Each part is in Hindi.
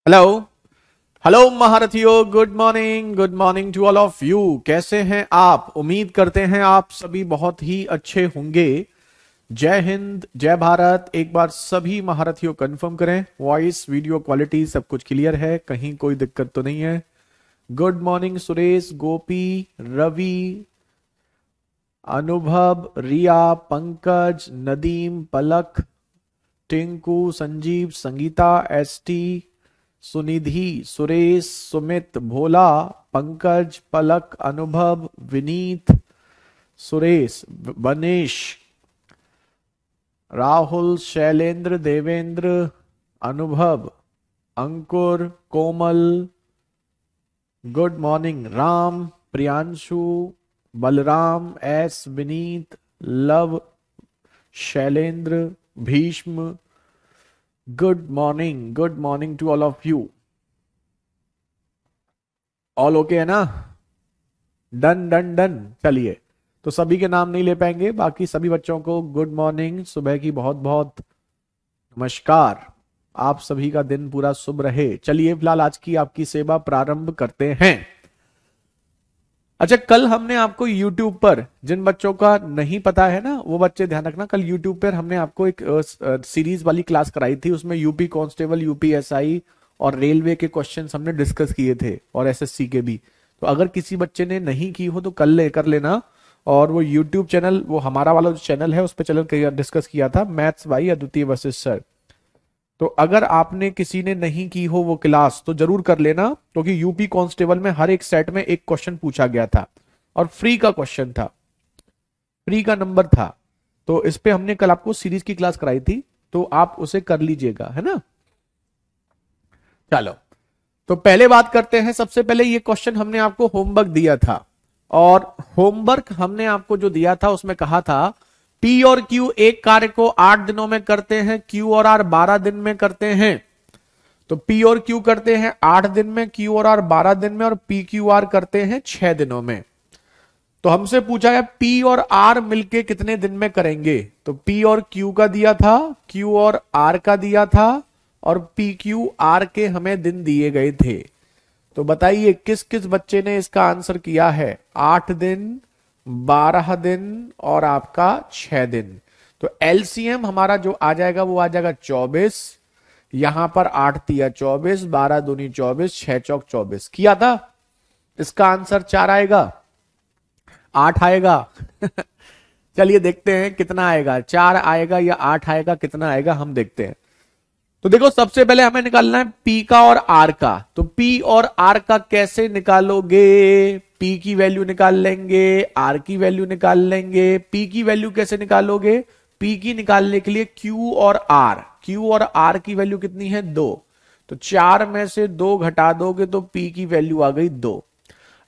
हेलो। हेलो महारथियों, good morning to all of you. कैसे हैं आप? उम्मीद करते हैं आप सभी बहुत ही अच्छे होंगे। जय हिंद, जय भारत। एक बार सभी महारथियों कंफर्म करें, वॉइस वीडियो क्वालिटी सब कुछ क्लियर है, कहीं कोई दिक्कत तो नहीं है। Good morning Suresh, Gopi, Ravi, Anubhav, Riya, Pankaj, Nadeem, Palak, Tinku, Sanjeev, Sangeeta, ST, Sunidhi, Suresh, Sumit, Bhola, Pankaj, Palak, Anubhav, Vineet, Suresh, Banesh, Rahul, Shailendra, Devendra, Anubhav, Ankur, Komal, good morning, Ram, Priyanshu, Balram, S, Vineet, Luv, Shailendra, Bhishma. Good morning to all of you. All okay है ना? Done done done. चलिए, तो सभी के नाम नहीं ले पाएंगे, बाकी सभी बच्चों को गुड मॉर्निंग, सुबह की बहुत बहुत नमस्कार। आप सभी का दिन पूरा शुभ रहे। चलिए फिलहाल आज की आपकी सेवा प्रारंभ करते हैं। अच्छा, कल हमने आपको YouTube पर, जिन बच्चों का नहीं पता है ना वो बच्चे ध्यान रखना, कल YouTube पर हमने आपको एक सीरीज वाली क्लास कराई थी। उसमें यूपी कांस्टेबल, यूपीएसआई और रेलवे के क्वेश्चंस हमने डिस्कस किए थे, और एसएससी के भी। तो अगर किसी बच्चे ने नहीं की हो तो कल ले कर लेना। और वो यूट्यूब चैनल, वो हमारा वाला जो चैनल है, उस पर चैनल डिस्कस किया था, मैथ्स बाई अद्वितीय वशिष्ठ सर। तो अगर आपने किसी ने नहीं की हो वो क्लास तो जरूर कर लेना, क्योंकि यूपी कांस्टेबल में हर एक सेट में एक क्वेश्चन पूछा गया था, और फ्री का क्वेश्चन था, फ्री का नंबर था। तो इस पे हमने कल आपको सीरीज की क्लास कराई थी, तो आप उसे कर लीजिएगा, है ना। चलो, तो पहले बात करते हैं। सबसे पहले ये क्वेश्चन हमने आपको होमवर्क दिया था, और होमवर्क हमने आपको जो दिया था उसमें कहा था पी और क्यू एक कार्य को 8 दिनों में करते हैं, क्यू और आर 12 दिन में करते हैं। तो पी और क्यू करते हैं 8 दिन में, क्यू और आर 12 दिन में, और पी क्यू आर करते हैं 6 दिनों में। तो हमसे पूछा है पी और आर मिलके कितने दिन में करेंगे। तो पी और क्यू का दिया था, क्यू और आर का दिया था, और पी क्यू आर के हमें दिन दिए गए थे। तो बताइए किस किस बच्चे ने इसका आंसर किया है? 8 दिन, 12 दिन और आपका 6 दिन। तो एलसीएम हमारा जो आ जाएगा वो आ जाएगा 24। यहां पर 8 तिया 24, 12 दूनी 24, 6 चौक 24 किया था। इसका आंसर 4 आएगा, 8 आएगा। चलिए देखते हैं कितना आएगा, 4 आएगा या 8 आएगा, कितना आएगा हम देखते हैं। तो देखो, सबसे पहले हमें निकालना है पी का और आर का। तो पी और आर का कैसे निकालोगे? पी की वैल्यू निकाल लेंगे, आर की वैल्यू निकाल लेंगे। पी की वैल्यू कैसे निकालोगे? पी की निकालने के लिए क्यू और आर की वैल्यू कितनी है? 2। तो 4 में से 2 घटा दोगे तो पी की वैल्यू आ गई 2।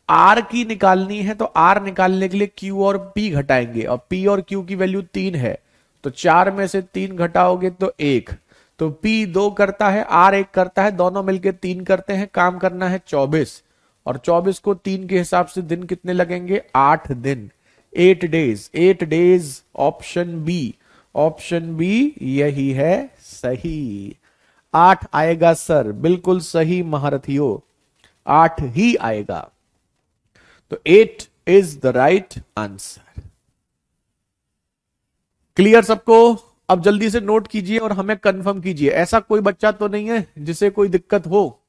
आर की निकालनी है, तो आर निकालने के लिए क्यू और पी घटाएंगे, और पी और क्यू की वैल्यू 3 है। तो 4 में से 3 घटाओगे तो 1। तो P 2 करता है, R 1 करता है, दोनों मिलके 3 करते हैं। काम करना है 24, और 24 को 3 के हिसाब से दिन कितने लगेंगे? 8 दिन, 8 days, 8 days. Option B, option B यही है सही। 8 आएगा सर, बिल्कुल सही महारथियों, 8 ही आएगा। तो 8 is the right answer. Clear सबको? अब जल्दी से नोट कीजिए और हमें कंफर्म कीजिए। ऐसा कोई बच्चा तो नहीं है जिसे कोई दिक्कत हो?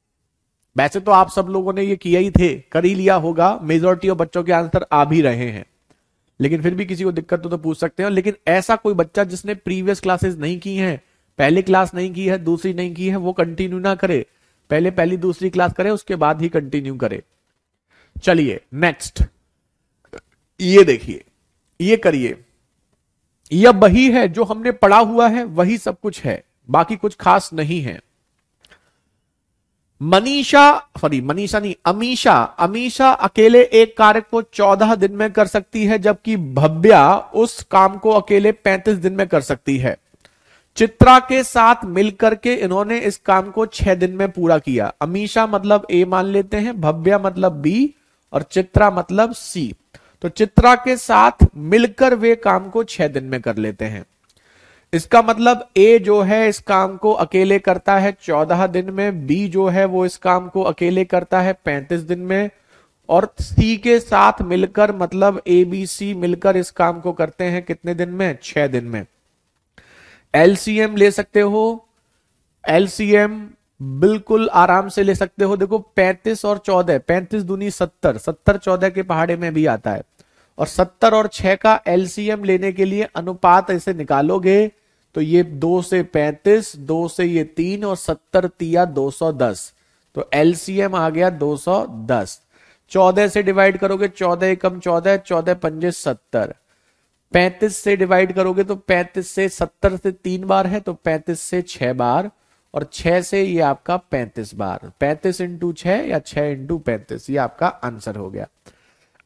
वैसे तो आप सब लोगों ने ये किया ही थे, कर ही लिया होगा, मेजोरिटी ऑफ बच्चों के आंसर आ भी रहे हैं। लेकिन फिर भी किसी को दिक्कत हो तो पूछ सकते हैं। लेकिन ऐसा कोई बच्चा जिसने प्रीवियस क्लासेस नहीं की हैं, पहली क्लास नहीं की है, दूसरी नहीं की है, वो कंटिन्यू ना करे। पहले पहली दूसरी क्लास करे, उसके बाद ही कंटिन्यू करे। चलिए नेक्स्ट, ये देखिए, ये करिए। यह वही है जो हमने पढ़ा हुआ है, वही सब कुछ है, बाकी कुछ खास नहीं है। मनीषा नहीं, अमीषा अकेले एक कार्य को 14 दिन में कर सकती है, जबकि भव्या उस काम को अकेले 35 दिन में कर सकती है। चित्रा के साथ मिलकर के इन्होंने इस काम को 6 दिन में पूरा किया। अमीषा मतलब ए मान लेते हैं, भव्या मतलब बी, और चित्रा मतलब सी। तो चित्रा के साथ मिलकर वे काम को 6 दिन में कर लेते हैं। इसका मतलब ए जो है इस काम को अकेले करता है 14 दिन में, बी जो है वो इस काम को अकेले करता है 35 दिन में, और सी के साथ मिलकर मतलब ए बी सी मिलकर इस काम को करते हैं कितने दिन में, 6 दिन में। एलसीएम ले सकते हो, एलसीएम बिल्कुल आराम से ले सकते हो। देखो 35 और 14, 35 दूनी 70, 70 14 के पहाड़े में भी आता है, और 70 और 6 का एलसीएम लेने के लिए अनुपात ऐसे निकालोगे तो ये 2 से 35, 2 से ये 3 और 70 तिया 210, तो एलसीएम आ गया 210। 14 से डिवाइड करोगे 14 एकम 14, 14 पंजे 70। 35 से डिवाइड करोगे तो 35 से 70 से 3 बार है तो 35 से 6 बार, और 6 से ये आपका 35 बार, 35 इंटू 6 या 6 इंटू 35, ये आपका आंसर हो गया।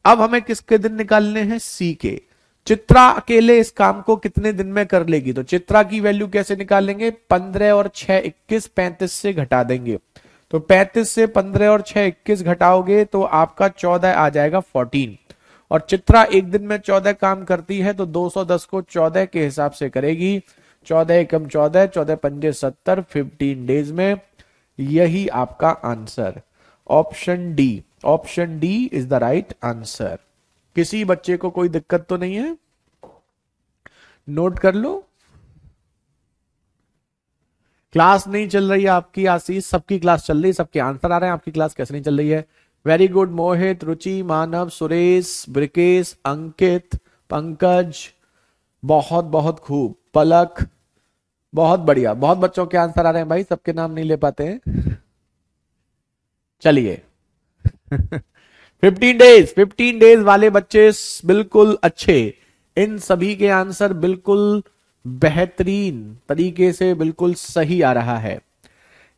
अब हमें किसके दिन निकालने हैं, सी के। चित्रा अकेले इस काम को कितने दिन में कर लेगी, तो चित्रा की वैल्यू कैसे निकालेंगे, 15 और 6 21, 35 से घटा देंगे, तो 35 से 15 और 6 21 घटाओगे तो आपका 14 आ जाएगा 14, और चित्रा एक दिन में 14 काम करती है तो 210 को 14 के हिसाब से करेगी, 14 एकम 14, 14 पंजे 70, 15 डेज में। यही आपका answer option D, option D is the right answer. किसी बच्चे को कोई दिक्कत तो नहीं है, नोट कर लो। क्लास नहीं चल रही है आपकी आशीष, सबकी क्लास चल रही है, सबके आंसर आ रहे हैं, आपकी क्लास कैसे नहीं चल रही है। वेरी गुड मोहित, रुचि, मानव, सुरेश, ब्रिकेश, अंकित, पंकज, बहुत बहुत खूब, पलक, बहुत बढ़िया, बहुत बच्चों के आंसर आ रहे हैं भाई, सबके नाम नहीं ले पाते हैं। चलिए 15 डेज वाले बच्चे बिल्कुल अच्छे, इन सभी के आंसर बिल्कुल बेहतरीन तरीके से बिल्कुल सही आ रहा है।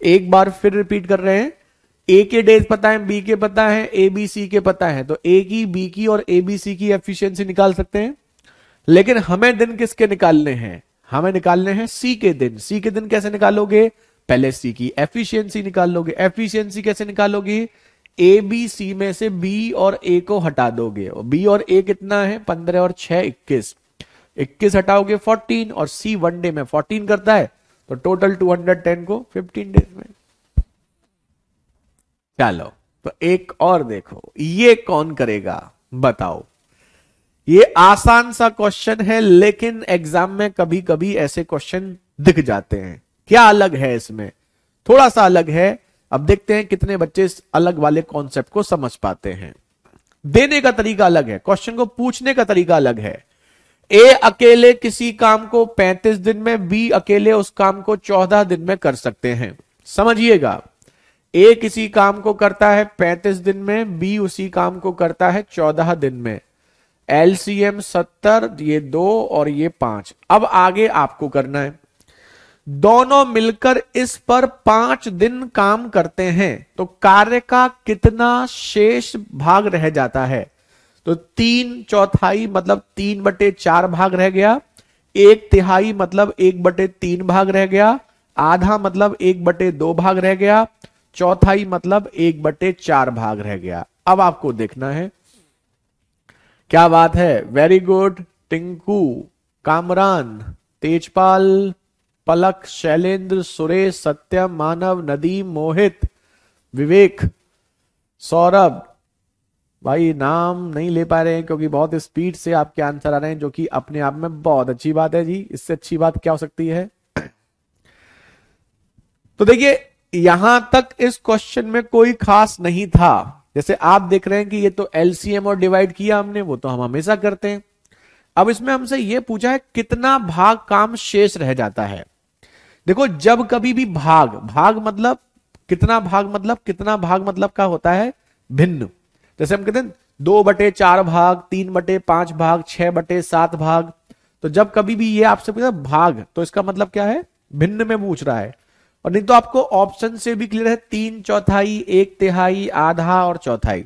एक बार फिर रिपीट कर रहे हैं, ए के डेज पता है, बी के पता है, ए बी सी के पता है, तो ए की, बी की और ए बी सी की एफिशिएंसी निकाल सकते हैं, लेकिन हमें दिन किसके निकालने हैं, हमें निकालने हैं सी के दिन। सी के दिन कैसे निकालोगे, पहले सी की एफिशिएंसी निकाल लोगे। एफिशिएंसी कैसे निकालोगे, ए बी सी में से बी और ए को हटा दोगे, और बी और ए कितना है, 15 और 6 21, 21 हटाओगे 14, और सी वन डे में 14 करता है, तो टोटल 210 को 15 डेज में। चलो तो एक और देखो, ये कौन करेगा बताओ। ये आसान सा क्वेश्चन है, लेकिन एग्जाम में कभी कभी ऐसे क्वेश्चन दिख जाते हैं। क्या अलग है इसमें, थोड़ा सा अलग है। अब देखते हैं कितने बच्चे इस अलग वाले कॉन्सेप्ट को समझ पाते हैं। देने का तरीका अलग है, क्वेश्चन को पूछने का तरीका अलग है। ए अकेले किसी काम को 35 दिन में, बी अकेले उस काम को 14 दिन में कर सकते हैं। समझिएगा, ए किसी काम को करता है 35 दिन में, बी उसी काम को करता है 14 दिन में। एलसीएम 70, ये 2 और ये 5। अब आगे आपको करना है, दोनों मिलकर इस पर 5 दिन काम करते हैं तो कार्य का कितना शेष भाग रह जाता है, तो 3/4 मतलब 3/4 भाग रह गया, 1/3 मतलब 1/3 भाग रह गया, आधा मतलब 1/2 भाग रह गया, चौथाई मतलब 1/4 भाग रह गया। अब आपको देखना है, क्या बात है, वेरी गुड। टिंकू, कामरान, तेजपाल, पलक, शैलेंद्र, सुरेश, सत्यम, मानव, नदीम, मोहित, विवेक, सौरभ, भाई नाम नहीं ले पा रहे हैं क्योंकि बहुत स्पीड से आपके आंसर आ रहे हैं, जो कि अपने आप में बहुत अच्छी बात है जी। इससे अच्छी बात क्या हो सकती है। तो देखिए यहां तक इस क्वेश्चन में कोई खास नहीं था। जैसे आप देख रहे हैं कि ये तो एलसीएम और डिवाइड किया हमने, वो तो हम हमेशा करते हैं। अब इसमें हमसे ये पूछा है कितना भाग काम शेष रह जाता है। देखो जब कभी भी भाग, भाग मतलब कितना भाग, मतलब कितना भाग मतलब का होता है भिन्न। जैसे हम कहते हैं 2/4 भाग, 3/5 भाग, 6/7 भाग। तो जब कभी भी ये आपसे पूछा भाग, तो इसका मतलब क्या है, भिन्न में पूछ रहा है। और नहीं तो आपको ऑप्शन से भी क्लियर है, 3/4, 1/3, आधा और चौथाई।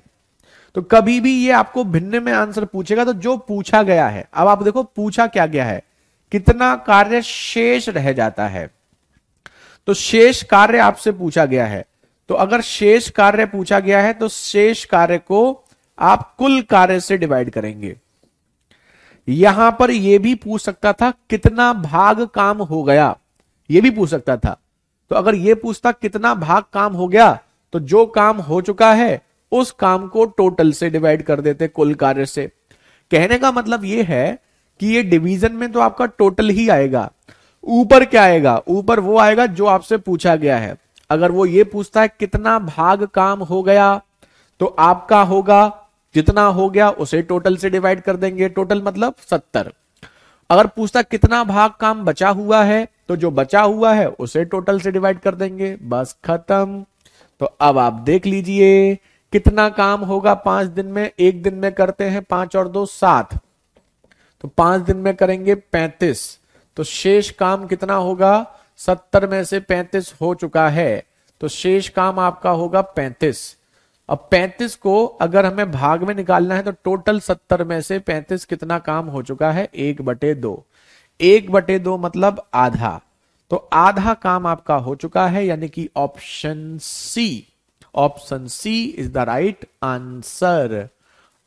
तो कभी भी ये आपको भिन्न में आंसर पूछेगा तो जो पूछा गया है, अब आप देखो पूछा क्या गया है, कितना कार्य शेष रह जाता है। तो शेष कार्य आपसे पूछा गया है, तो अगर शेष कार्य पूछा गया है तो शेष कार्य को आप कुल कार्य से डिवाइड करेंगे। यहां पर यह भी पूछ सकता था कितना भाग काम हो गया, यह भी पूछ सकता था। तो अगर यह पूछता कितना भाग काम हो गया, तो जो काम हो चुका है उस काम को टोटल से डिवाइड कर देते, कुल कार्य से। कहने का मतलब यह है कि ये डिवीजन में तो आपका टोटल ही आएगा, ऊपर क्या आएगा, ऊपर वो आएगा जो आपसे पूछा गया है। अगर वो ये पूछता है कितना भाग काम हो गया, तो आपका होगा जितना हो गया उसे टोटल से डिवाइड कर देंगे, टोटल मतलब 70। अगर पूछता कितना भाग काम बचा हुआ है, तो जो बचा हुआ है उसे टोटल से डिवाइड कर देंगे, बस खत्म। तो अब आप देख लीजिए कितना काम होगा 5 दिन में। एक दिन में करते हैं 5 और 2 7, तो 5 दिन में करेंगे 35। तो शेष काम कितना होगा, 70 में से 35 हो चुका है, तो शेष काम आपका होगा 35। अब 35 को अगर हमें भाग में निकालना है, तो टोटल 70 में से 35 कितना काम हो चुका है, 1/2। 1/2 मतलब आधा, तो आधा काम आपका हो चुका है, यानी कि option C is the right answer.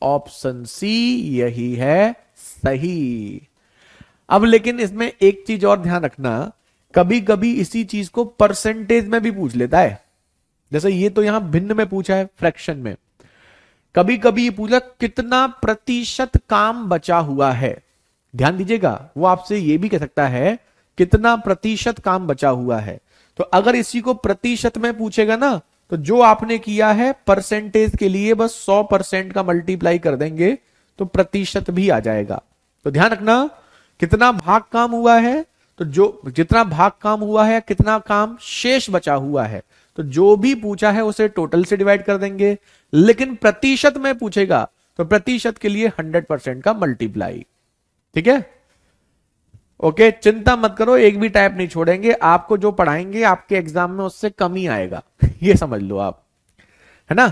Option C यही है सही। अब लेकिन इसमें एक चीज और ध्यान रखना, कभी कभी इसी चीज को परसेंटेज में भी पूछ लेता है। जैसे ये तो यहां भिन्न में पूछा है, फ्रैक्शन में। कभी कभी ये पूछा कितना प्रतिशत काम बचा हुआ है। ध्यान दीजिएगा, वो आपसे ये भी कह सकता है कितना प्रतिशत काम बचा हुआ है। तो अगर इसी को प्रतिशत में पूछेगा ना, तो जो आपने किया है परसेंटेज के लिए बस 100% का मल्टीप्लाई कर देंगे, तो प्रतिशत भी आ जाएगा। तो ध्यान रखना, कितना भाग काम हुआ है, तो जो जितना भाग काम हुआ है, कितना काम शेष बचा हुआ है, तो जो भी पूछा है उसे टोटल से डिवाइड कर देंगे। लेकिन प्रतिशत में पूछेगा तो प्रतिशत के लिए 100% का मल्टीप्लाई। ठीक है, ओके, चिंता मत करो, एक भी टाइप नहीं छोड़ेंगे। आपको जो पढ़ाएंगे आपके एग्जाम में उससे कम ही आएगा, ये समझ लो आप, है ना।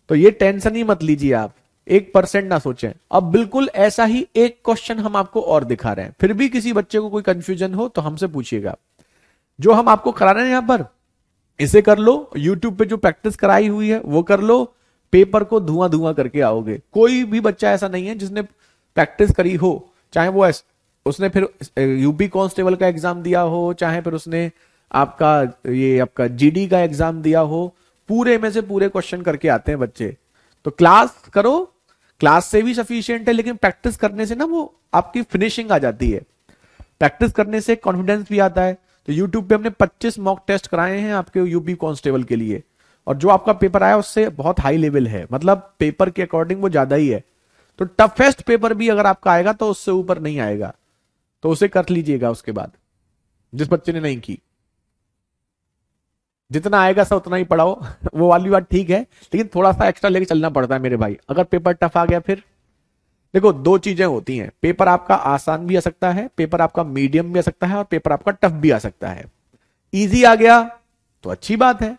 तो ये टेंशन ही मत लीजिए आप, 1% ना सोचें। अब बिल्कुल ऐसा ही एक क्वेश्चन हम आपको और दिखा रहे हैं, फिर भी किसी बच्चे को कोई कंफ्यूजन हो तो हमसे पूछिएगा। जो हम आपको करा रहे हैं यहां पर, इसे कर लो, यूट्यूब पे जो प्रैक्टिस कराई हुई है वो कर लो, पेपर को धुआं धुआं करके आओगे। कोई भी बच्चा ऐसा नहीं है जिसने प्रैक्टिस करी हो, चाहे वो उसने फिर यूपी कांस्टेबल का एग्जाम दिया हो, चाहे फिर उसने आपका जीडी का एग्जाम दिया हो, पूरे में से पूरे क्वेश्चन करके आते हैं बच्चे। तो क्लास करो, क्लास से भी सफिशिएंट है, लेकिन प्रैक्टिस करने से ना वो आपकी फिनिशिंग आ जाती है, प्रैक्टिस करने से कॉन्फिडेंस भी आता है। तो यूट्यूब पे हमने 25 मॉक टेस्ट कराए हैं आपके यूपी कांस्टेबल के लिए, और जो आपका पेपर आया उससे बहुत हाई लेवल है, मतलब पेपर के अकॉर्डिंग वो ज्यादा ही है। तो टफेस्ट पेपर भी अगर आपका आएगा तो उससे ऊपर नहीं आएगा, तो उसे कर लीजिएगा उसके बाद, जिस बच्चे ने नहीं की। जितना आएगा सब उतना ही पढ़ाओ वो वाली बात ठीक है, लेकिन थोड़ा सा एक्स्ट्रा लेके चलना पड़ता है मेरे भाई। अगर पेपर टफ आ गया, फिर देखो दो चीजें होती हैं, पेपर आपका आसान भी आ सकता है, पेपर आपका मीडियम भी आ सकता है, और पेपर आपका टफ भी आ सकता है। इजी आ गया तो अच्छी बात है,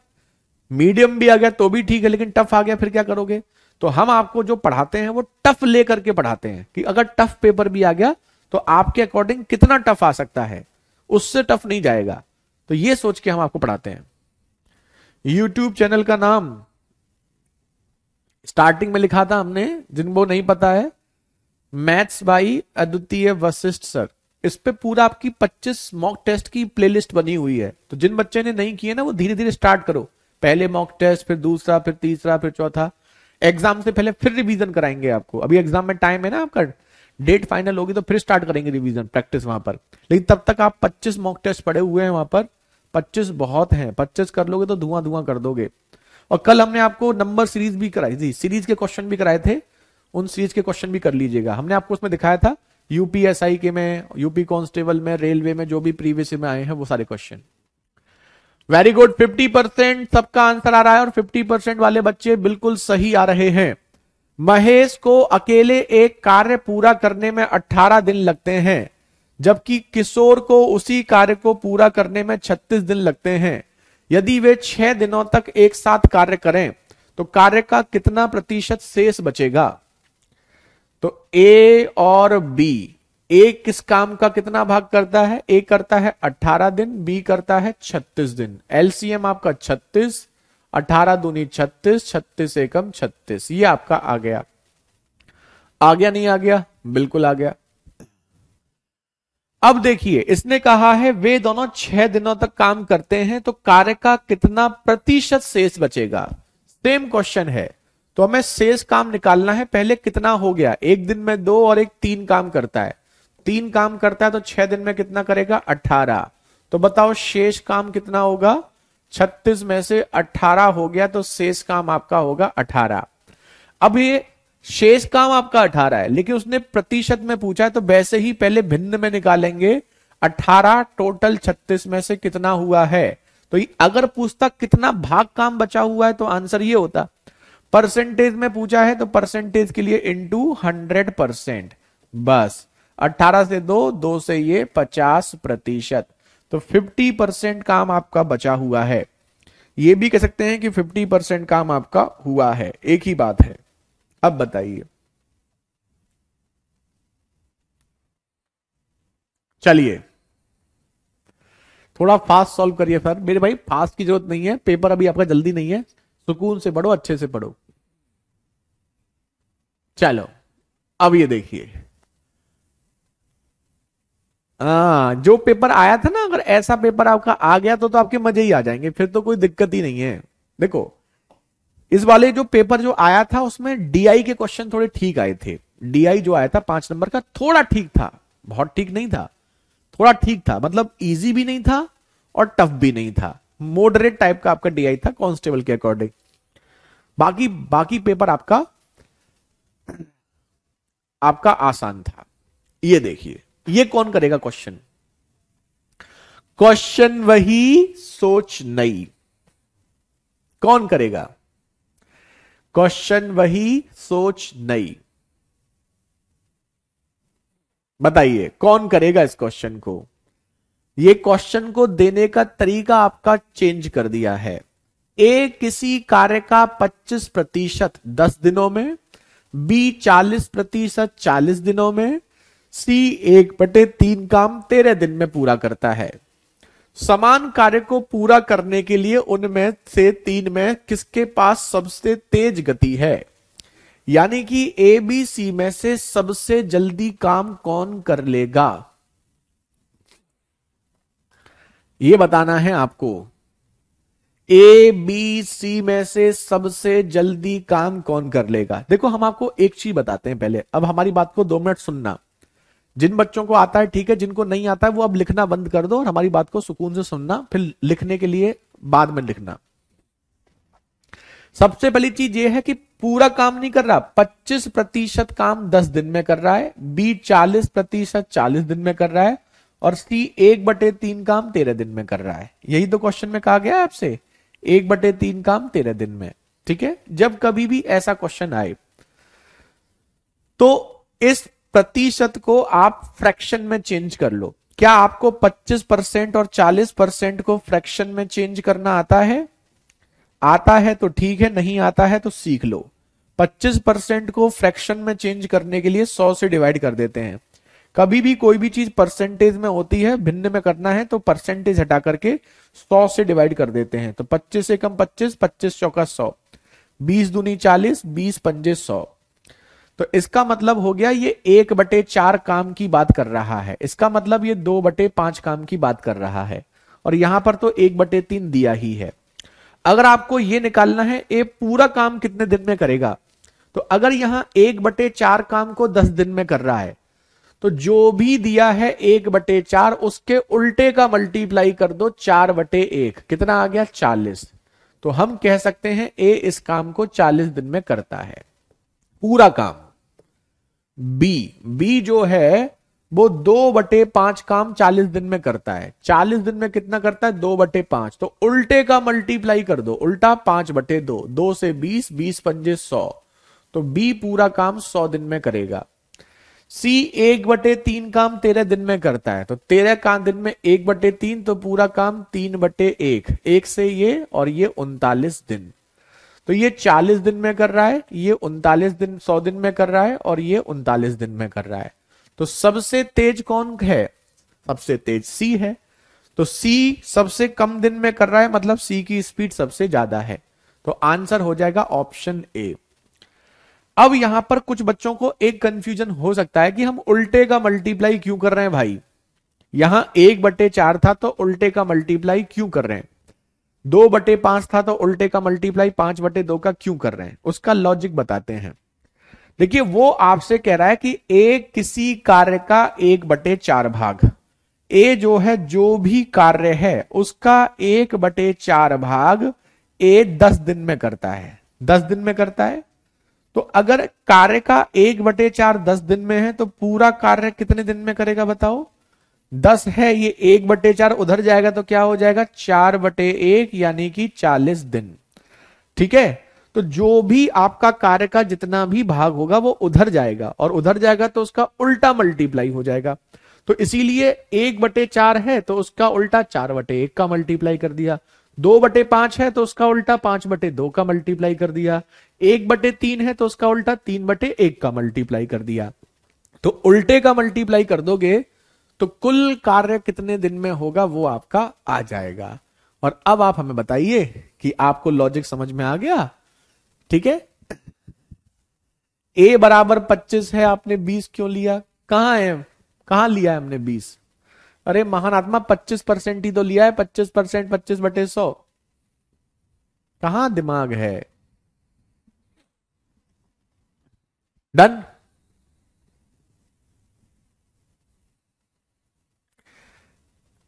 मीडियम भी आ गया तो भी ठीक है, लेकिन टफ आ गया फिर क्या करोगे। तो हम आपको जो पढ़ाते हैं वो टफ लेकर के पढ़ाते हैं, कि अगर टफ पेपर भी आ गया तो आपके अकॉर्डिंग कितना टफ आ सकता है, उससे टफ नहीं जाएगा। तो ये सोच के हम आपको पढ़ाते हैं। यूट्यूब चैनल का नाम स्टार्टिंग में लिखा था हमने, जिनको नहीं पता है, मैथ्स बाई अद्वितीय वशिष्ठ सर। इस पे पूरा आपकी 25 मॉक टेस्ट की प्लेलिस्ट बनी हुई है। तो जिन बच्चे ने नहीं किए ना, वो धीरे धीरे स्टार्ट करो, पहले मॉक टेस्ट, फिर दूसरा, फिर तीसरा, फिर चौथा। एग्जाम से पहले फिर रिवीजन कराएंगे आपको, अभी एग्जाम में टाइम है ना, आपका डेट फाइनल होगी तो फिर स्टार्ट करेंगे रिवीजन प्रैक्टिस वहां पर। लेकिन तब तक आप 25 मॉक टेस्ट पड़े हुए हैं वहां पर, 25 बहुत हैं, 25 कर लोगे तो धुआं धुआं कर दोगे। और कल हमने आपको नंबर सीरीज भी कराई थी, सीरीज के क्वेश्चन भी कराए थे, उन सीरीज के क्वेश्चन भी कर लीजिएगा। हमने आपको उसमें दिखाया था यूपीएसआई के में, यूपी कांस्टेबल में, रेलवे में, जो भी प्रीवियस में आए हैं वो सारे क्वेश्चन। वेरी गुड, 50% सबका आंसर आ रहा है, और 50% वाले बच्चे बिल्कुल सही आ रहे हैं। महेश को अकेले एक कार्य पूरा करने में 18 दिन लगते हैं, जबकि किशोर को उसी कार्य को पूरा करने में 36 दिन लगते हैं। यदि वे 6 दिनों तक एक साथ कार्य करें तो कार्य का कितना प्रतिशत शेष बचेगा। तो ए और बी, ए किस काम का कितना भाग करता है, ए करता है 18 दिन, बी करता है 36 दिन। एलसीएम आपका 36, 18 दूनी 36, 36 एकम 36, ये आपका आ गया। आ गया नहीं आ गया, बिल्कुल आ गया। अब देखिए इसने कहा है वे दोनों 6 दिनों तक काम करते हैं तो कार्य का कितना प्रतिशत शेष बचेगा। सेम क्वेश्चन है तो हमें शेष काम निकालना है। पहले कितना हो गया, एक दिन में 2 और एक 3 काम करता है, 3 काम करता है तो 6 दिन में कितना करेगा 18। तो बताओ शेष काम कितना होगा, 36 में से 18 हो गया तो शेष काम आपका होगा 18। अब ये शेष काम आपका 18 है लेकिन उसने प्रतिशत में पूछा है तो वैसे ही पहले भिन्न में निकालेंगे। 18 टोटल 36 में से कितना हुआ है, तो अगर पूछता कितना भाग काम बचा हुआ है तो आंसर ये होता। परसेंटेज में पूछा है तो परसेंटेज के लिए इंटू 100%, बस 18 से 2 से ये 50%, तो 50% काम आपका बचा हुआ है। ये भी कह सकते हैं कि 50% काम आपका हुआ है, एक ही बात है। अब बताइए, चलिए थोड़ा फास्ट सॉल्व करिए सर। मेरे भाई फास्ट की जरूरत नहीं है, पेपर अभी आपका जल्दी नहीं है, सुकून से पढ़ो, अच्छे से पढ़ो। चलो अब ये देखिए, जो पेपर आया था ना, अगर ऐसा पेपर आपका आ गया तो आपके मजे ही आ जाएंगे, फिर तो कोई दिक्कत ही नहीं है। देखो इस वाले जो पेपर जो आया था उसमें डीआई के क्वेश्चन थोड़े ठीक आए थे। डीआई जो आया था 5 नंबर का थोड़ा ठीक था, बहुत ठीक नहीं था, थोड़ा ठीक था, मतलब इजी भी नहीं था और टफ भी नहीं था, मॉडरेट टाइप का आपका डीआई था कांस्टेबल के अकॉर्डिंग। बाकी पेपर आपका आसान था। ये देखिए ये कौन करेगा क्वेश्चन, क्वेश्चन वही सोच नई, कौन करेगा क्वेश्चन वही सोच नई, बताइए कौन करेगा इस क्वेश्चन को। ये क्वेश्चन को देने का तरीका आपका चेंज कर दिया है। ए किसी कार्य का 25% 10 दिनों में, बी 40% 40 दिनों में, सी 1/3 काम 13 दिन में पूरा करता है। समान कार्य को पूरा करने के लिए उनमें से 3 में किसके पास सबसे तेज गति है, यानी कि ए बी सी में से सबसे जल्दी काम कौन कर लेगा, यह बताना है आपको। ए बी सी में से सबसे जल्दी काम कौन कर लेगा। देखो हम आपको एक चीज बताते हैं पहले, अब हमारी बात को 2 मिनट सुनना। जिन बच्चों को आता है ठीक है, जिनको नहीं आता है वो अब लिखना बंद कर दो और हमारी बात को सुकून से सुनना, फिर लिखने के लिए बाद में लिखना। सबसे पहली चीज ये है कि पूरा काम नहीं कर रहा, 25% काम 10 दिन में कर रहा है, बी 40% 40 दिन में कर रहा है, और सी 1/3 काम 13 दिन में कर रहा है। यही तो क्वेश्चन में कहा गया है आपसे, 1/3 काम 13 दिन में। ठीक है, जब कभी भी ऐसा क्वेश्चन आए तो इस प्रतिशत को आप फ्रैक्शन में चेंज कर लो। क्या आपको 25% और 40% को फ्रैक्शन में चेंज करना आता है? आता है तो ठीक है, नहीं आता है तो सीख लो। 25% को फ्रैक्शन में चेंज करने के लिए 100 से डिवाइड कर देते हैं। कभी भी कोई भी चीज परसेंटेज में होती है, भिन्न में करना है तो परसेंटेज हटा करके 100 से डिवाइड कर देते हैं। तो 25 से कम 25, 25 चौका 100, 20 दूनी 40, 20 पंजे 100। तो इसका मतलब हो गया ये 1/4 काम की बात कर रहा है, इसका मतलब ये 2/5 काम की बात कर रहा है, और यहां पर तो 1/3 दिया ही है। अगर आपको ये निकालना है ए पूरा काम कितने दिन में करेगा, तो अगर यहां 1/4 काम को 10 दिन में कर रहा है तो जो भी दिया है 1/4 उसके उल्टे का मल्टीप्लाई कर दो 4/1, कितना आ गया 40। तो हम कह सकते हैं ए इस काम को 40 दिन में करता है पूरा काम। बी जो है वो 2/5 काम 40 दिन में करता है। 40 दिन में कितना करता है 2/5, तो उल्टे का मल्टीप्लाई कर दो, उल्टा 5/2, 2 से 20, 20 पंजे 100, तो बी पूरा काम 100 दिन में करेगा। सी 1/3 काम 13 दिन में करता है, तो 13 का दिन में 1/3, तो पूरा काम 3/1, 1 से ये और ये 39 दिन। तो ये 40 दिन में कर रहा है, ये 39 दिन 100 दिन में कर रहा है, और ये 39 दिन में कर रहा है। तो सबसे तेज कौन है? सबसे तेज सी है। तो सी सबसे कम दिन में कर रहा है, मतलब सी की स्पीड सबसे ज्यादा है। तो आंसर हो जाएगा ऑप्शन ए। अब यहां पर कुछ बच्चों को एक कंफ्यूजन हो सकता है कि हम उल्टे का मल्टीप्लाई क्यों कर रहे हैं भाई। यहां 1/4 था तो उल्टे का मल्टीप्लाई क्यों कर रहे हैं, 2/5 था तो उल्टे का मल्टीप्लाई 5/2 का क्यों कर रहे हैं, उसका लॉजिक बताते हैं। देखिए वो आपसे कह रहा है कि ए किसी कार्य का 1/4 भाग, ए जो है जो भी कार्य है उसका 1/4 भाग ए 10 दिन में करता है, 10 दिन में करता है। तो अगर कार्य का 1/4 10 दिन में है तो पूरा कार्य कितने दिन में करेगा बताओ, 10 है, ये 1/4 उधर जाएगा तो क्या हो जाएगा 4/1 यानी कि 40 दिन। ठीक है, तो जो भी आपका कार्य का जितना भी भाग होगा वो उधर जाएगा, और उधर जाएगा तो उसका उल्टा मल्टीप्लाई हो जाएगा। तो इसीलिए 1/4 है तो उसका उल्टा 4/1 का मल्टीप्लाई कर दिया, 2/5 है तो उसका उल्टा 5/2 का मल्टीप्लाई कर दिया, 1/3 है तो उसका उल्टा 3/1 का मल्टीप्लाई कर दिया। तो उल्टे का मल्टीप्लाई कर दोगे तो कुल कार्य कितने दिन में होगा वो आपका आ जाएगा। और अब आप हमें बताइए कि आपको लॉजिक समझ में आ गया। ठीक है, a बराबर 25 है, आपने 20 क्यों लिया, कहां है, कहां लिया है हमने 20, अरे महान आत्मा 25% ही तो लिया है, 25%, 25/100, कहां दिमाग है। डन।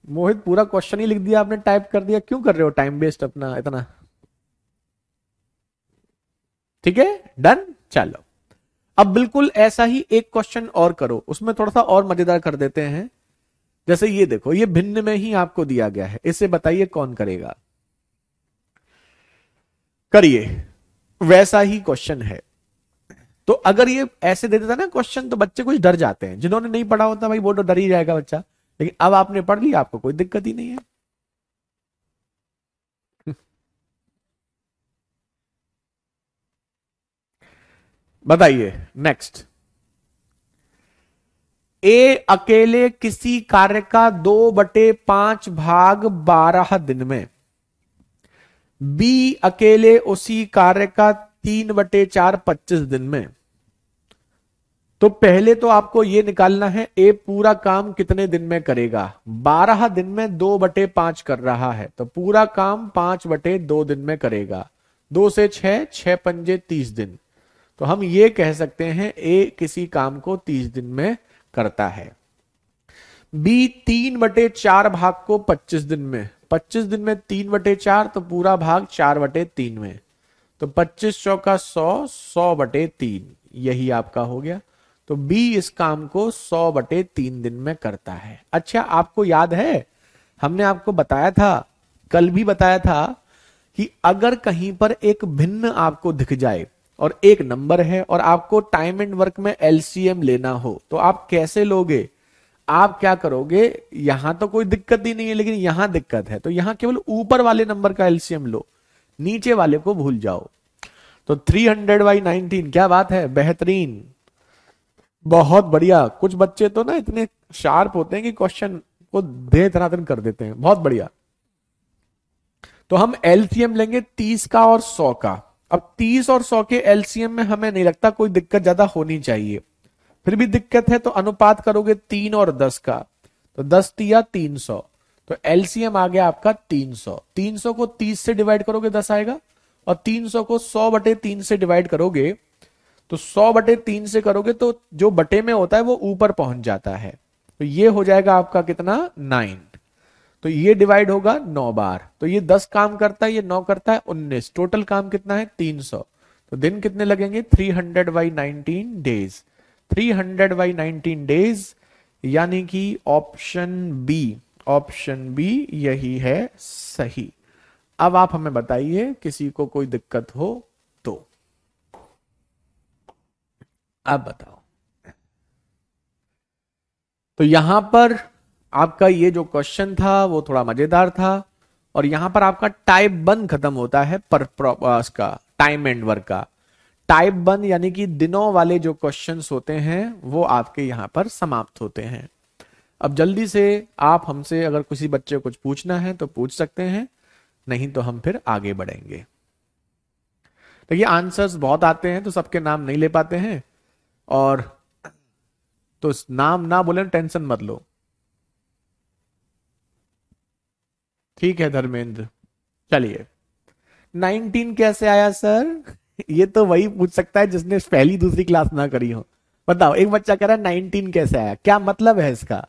मोहित पूरा क्वेश्चन ही लिख दिया आपने, टाइप कर दिया, क्यों कर रहे हो टाइम वेस्ट अपना इतना। ठीक है, डन। चलो अब बिल्कुल ऐसा ही एक क्वेश्चन और करो, उसमें थोड़ा सा और मजेदार कर देते हैं। जैसे ये देखो, ये भिन्न में ही आपको दिया गया है, इसे बताइए कौन करेगा, करिए। वैसा ही क्वेश्चन है, तो अगर ये ऐसे दे देता ना क्वेश्चन तो बच्चे कुछ डर जाते हैं, जिन्होंने नहीं पढ़ा होता भाई वो तो डर ही जाएगा बच्चा, लेकिन अब आपने पढ़ लिया, आपको कोई दिक्कत ही नहीं है। बताइए नेक्स्ट। ए अकेले किसी कार्य का 2/5 भाग 12 दिन में, बी अकेले उसी कार्य का 3/4 25 दिन में। तो पहले तो आपको यह निकालना है ए पूरा काम कितने दिन में करेगा, 12 दिन में 2/5 कर रहा है तो पूरा काम 5/2 दिन में करेगा, 2 से 6, 6×5 30 दिन। तो हम ये कह सकते हैं ए किसी काम को 30 दिन में करता है। बी 3/4 भाग को 25 दिन में, 25 दिन में 3/4 तो पूरा भाग 4/3 में, तो 25 चौका 100, 100/3, यही आपका हो गया। तो बी इस काम को 100/3 दिन में करता है। अच्छा आपको याद है हमने आपको बताया था, कल भी बताया था कि अगर कहीं पर एक भिन्न आपको दिख जाए और एक नंबर है और आपको टाइम एंड वर्क में एलसीएम लेना हो तो आप कैसे लोगे, आप क्या करोगे, यहां तो कोई दिक्कत ही नहीं है लेकिन यहां दिक्कत है, तो यहां केवल ऊपर वाले नंबर का एलसीएम लो, नीचे वाले को भूल जाओ। तो 300/19, क्या बात है, बेहतरीन, बहुत बढ़िया। कुछ बच्चे तो ना इतने शार्प होते हैं कि क्वेश्चन को दे धनाधन कर देते हैं, बहुत बढ़िया। तो हम एलसीएम लेंगे 30 का और 100 का। अब 30 और 100 के एलसीएम में हमें नहीं लगता कोई दिक्कत ज्यादा होनी चाहिए, फिर भी दिक्कत है तो अनुपात करोगे 3 और 10 का, तो 10 तिया 300, तो एलसीएम आ गया आपका 300। 300 को 30 से डिवाइड करोगे 10 आएगा, और 300 को 100/3 से डिवाइड करोगे तो 100/3 से करोगे तो जो बटे में होता है वो ऊपर पहुंच जाता है, तो ये हो जाएगा आपका कितना 9। तो ये डिवाइड होगा 9 बार, तो ये 10 काम करता है, ये 9 करता है 19, टोटल काम कितना है 300। तो दिन कितने लगेंगे 300/19 डेज, 300/19 डेज, यानी कि ऑप्शन बी, ऑप्शन बी यही है सही। अब आप हमें बताइए किसी को कोई दिक्कत हो तो, आप बताओ। तो यहां पर आपका ये जो क्वेश्चन था वो थोड़ा मजेदार था, और यहां पर आपका टाइप 1 खत्म होता है पर उसका टाइम एंड वर्क का। टाइप 1 यानी कि दिनों वाले जो क्वेश्चंस होते हैं वो आपके यहां पर समाप्त होते हैं। अब जल्दी से आप हमसे अगर किसी बच्चे को कुछ पूछना है तो पूछ सकते हैं, नहीं तो हम फिर आगे बढ़ेंगे। देखिए आंसर्स बहुत आते हैं तो सबके नाम नहीं ले पाते हैं, और तो नाम ना बोले टेंशन मत लो। ठीक है धर्मेंद्र। चलिए 19 कैसे आया सर? ये तो वही पूछ सकता है जिसने पहली दूसरी क्लास ना करी हो। बताओ, एक बच्चा कह रहा है 19 कैसे आया, क्या मतलब है इसका?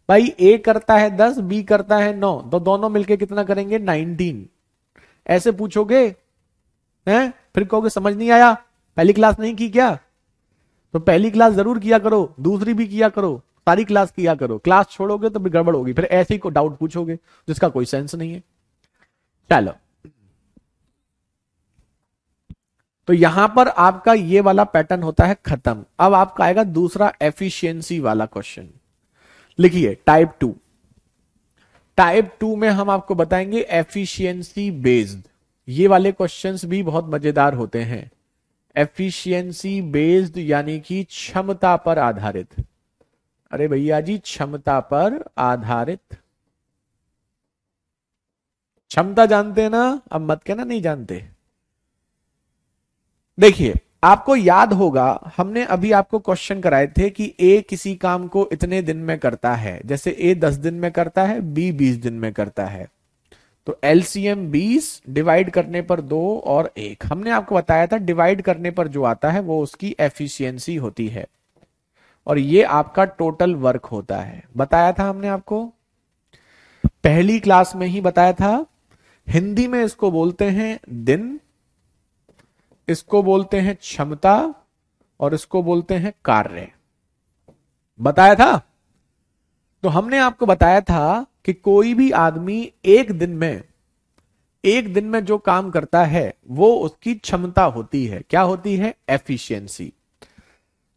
भाई ए करता है 10, बी करता है 9, तो दोनों मिलके कितना करेंगे? 19। ऐसे पूछोगे हैं, फिर कहोगे समझ नहीं आया, पहली क्लास नहीं की क्या? तो पहली क्लास जरूर किया करो, दूसरी भी किया करो, सारी क्लास किया करो। क्लास छोड़ोगे तो फिर गड़बड़ होगी, फिर ऐसे ही को डाउट पूछोगे जिसका कोई सेंस नहीं है। चलो, तो यहां पर आपका ये वाला पैटर्न होता है खत्म। अब आपका आएगा दूसरा एफिशिएंसी वाला क्वेश्चन। लिखिए टाइप 2। टाइप 2 में हम आपको बताएंगे एफिशिएंसी बेस्ड। ये वाले क्वेश्चंस भी बहुत मजेदार होते हैं। एफिशिएंसी बेस्ड यानी कि क्षमता पर आधारित। अरे भैया जी, क्षमता पर आधारित। क्षमता जानते हैं ना? अब मत कहना नहीं जानते। देखिए, आपको याद होगा हमने अभी आपको क्वेश्चन कराए थे कि ए किसी काम को इतने दिन में करता है। जैसे ए 10 दिन में करता है, बी 20 दिन में करता है। तो एलसीएम 20 डिवाइड करने पर 2 और 1। हमने आपको बताया था डिवाइड करने पर जो आता है वो उसकी एफिशिएंसी होती है, और ये आपका टोटल वर्क होता है। बताया था हमने आपको, पहली क्लास में ही बताया था। हिंदी में इसको बोलते हैं दिन, इसको बोलते हैं क्षमता, और इसको बोलते हैं कार्य। बताया था। तो हमने आपको बताया था कि कोई भी आदमी एक दिन में जो काम करता है वो उसकी क्षमता होती है। क्या होती है? एफिशिएंसी।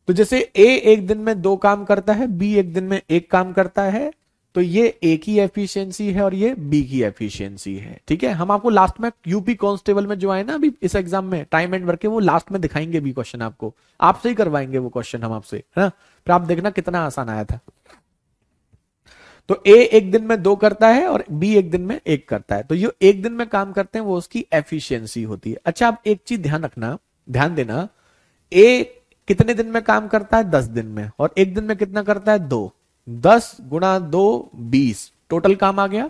तो जैसे ए एक दिन में 2 काम करता है, बी एक दिन में 1 काम करता है, तो ये ए की एफिशिएंसी है और ये बी की एफिशिएंसी है। ठीक है, हम आपको लास्ट में यूपी कांस्टेबल में जो आए ना अभी इस एग्जाम में टाइम एंड वर्क के, वो लास्ट में दिखाएंगे भी क्वेश्चन आपको, आपसे ही करवाएंगे वो क्वेश्चन हम आपसे, है ना? फिर आप देखना कितना आसान आया था। तो ए एक दिन में 2 करता है और बी एक दिन में 1 करता है, तो ये एक दिन में काम करते हैं वो उसकी एफिशिएंसी होती है। अच्छा, आप एक चीज ध्यान देना, ए कितने दिन में काम करता है? 10 दिन में, और एक दिन में कितना करता है? 2। 10 गुणा 2 20, टोटल काम आ गया।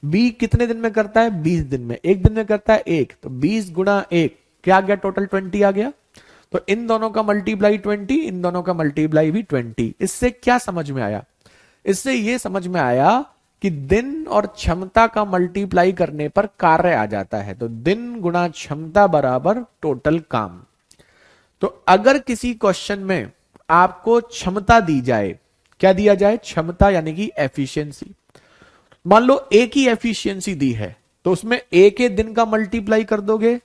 बी कितने दिन में करता है? 20 दिन में, एक दिन में करता है 1, तो 20 गुणा 1 क्या आ गया? टोटल 20 आ गया। तो इन दोनों का मल्टीप्लाई 20, इन दोनों का मल्टीप्लाई भी 20। इससे क्या समझ में आया? इससे यह समझ में आया कि दिन और क्षमता का मल्टीप्लाई करने पर कार्य आ जाता है। तो दिन गुणा क्षमता बराबर टोटल काम। तो अगर किसी क्वेश्चन में आपको क्षमता दी जाए, क्या दिया जाए? क्षमता यानी कि एफिशिएंसी। मान लो ए की एफिशिएंसी दी है, तो उसमें ए के दिन का मल्टीप्लाई कर दोगे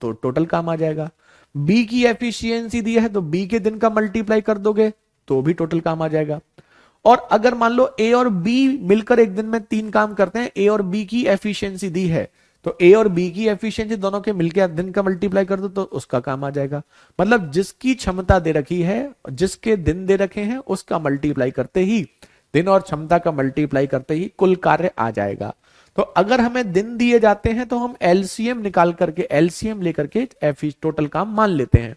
तो टोटल काम आ जाएगा। बी की एफिशिएंसी दी है तो बी के दिन का मल्टीप्लाई कर दोगे तो भी टोटल काम आ जाएगा। और अगर मान लो ए और बी मिलकर एक दिन में 3 काम करते हैं, ए और बी की एफिशिएंसी दी है, तो ए और बी की एफिशिएंसी दोनों के मिलकर दिन का मल्टीप्लाई कर दो तो उसका काम आ जाएगा। मतलब जिसकी क्षमता दे रखी है, जिसके दिन दे रखे हैं, उसका मल्टीप्लाई करते ही, दिन और क्षमता का मल्टीप्लाई करते ही कुल कार्य आ जाएगा। तो अगर हमें दिन दिए जाते हैं तो हम एलसीएम निकाल करके, एलसीएम लेकर के टोटल काम मान लेते हैं।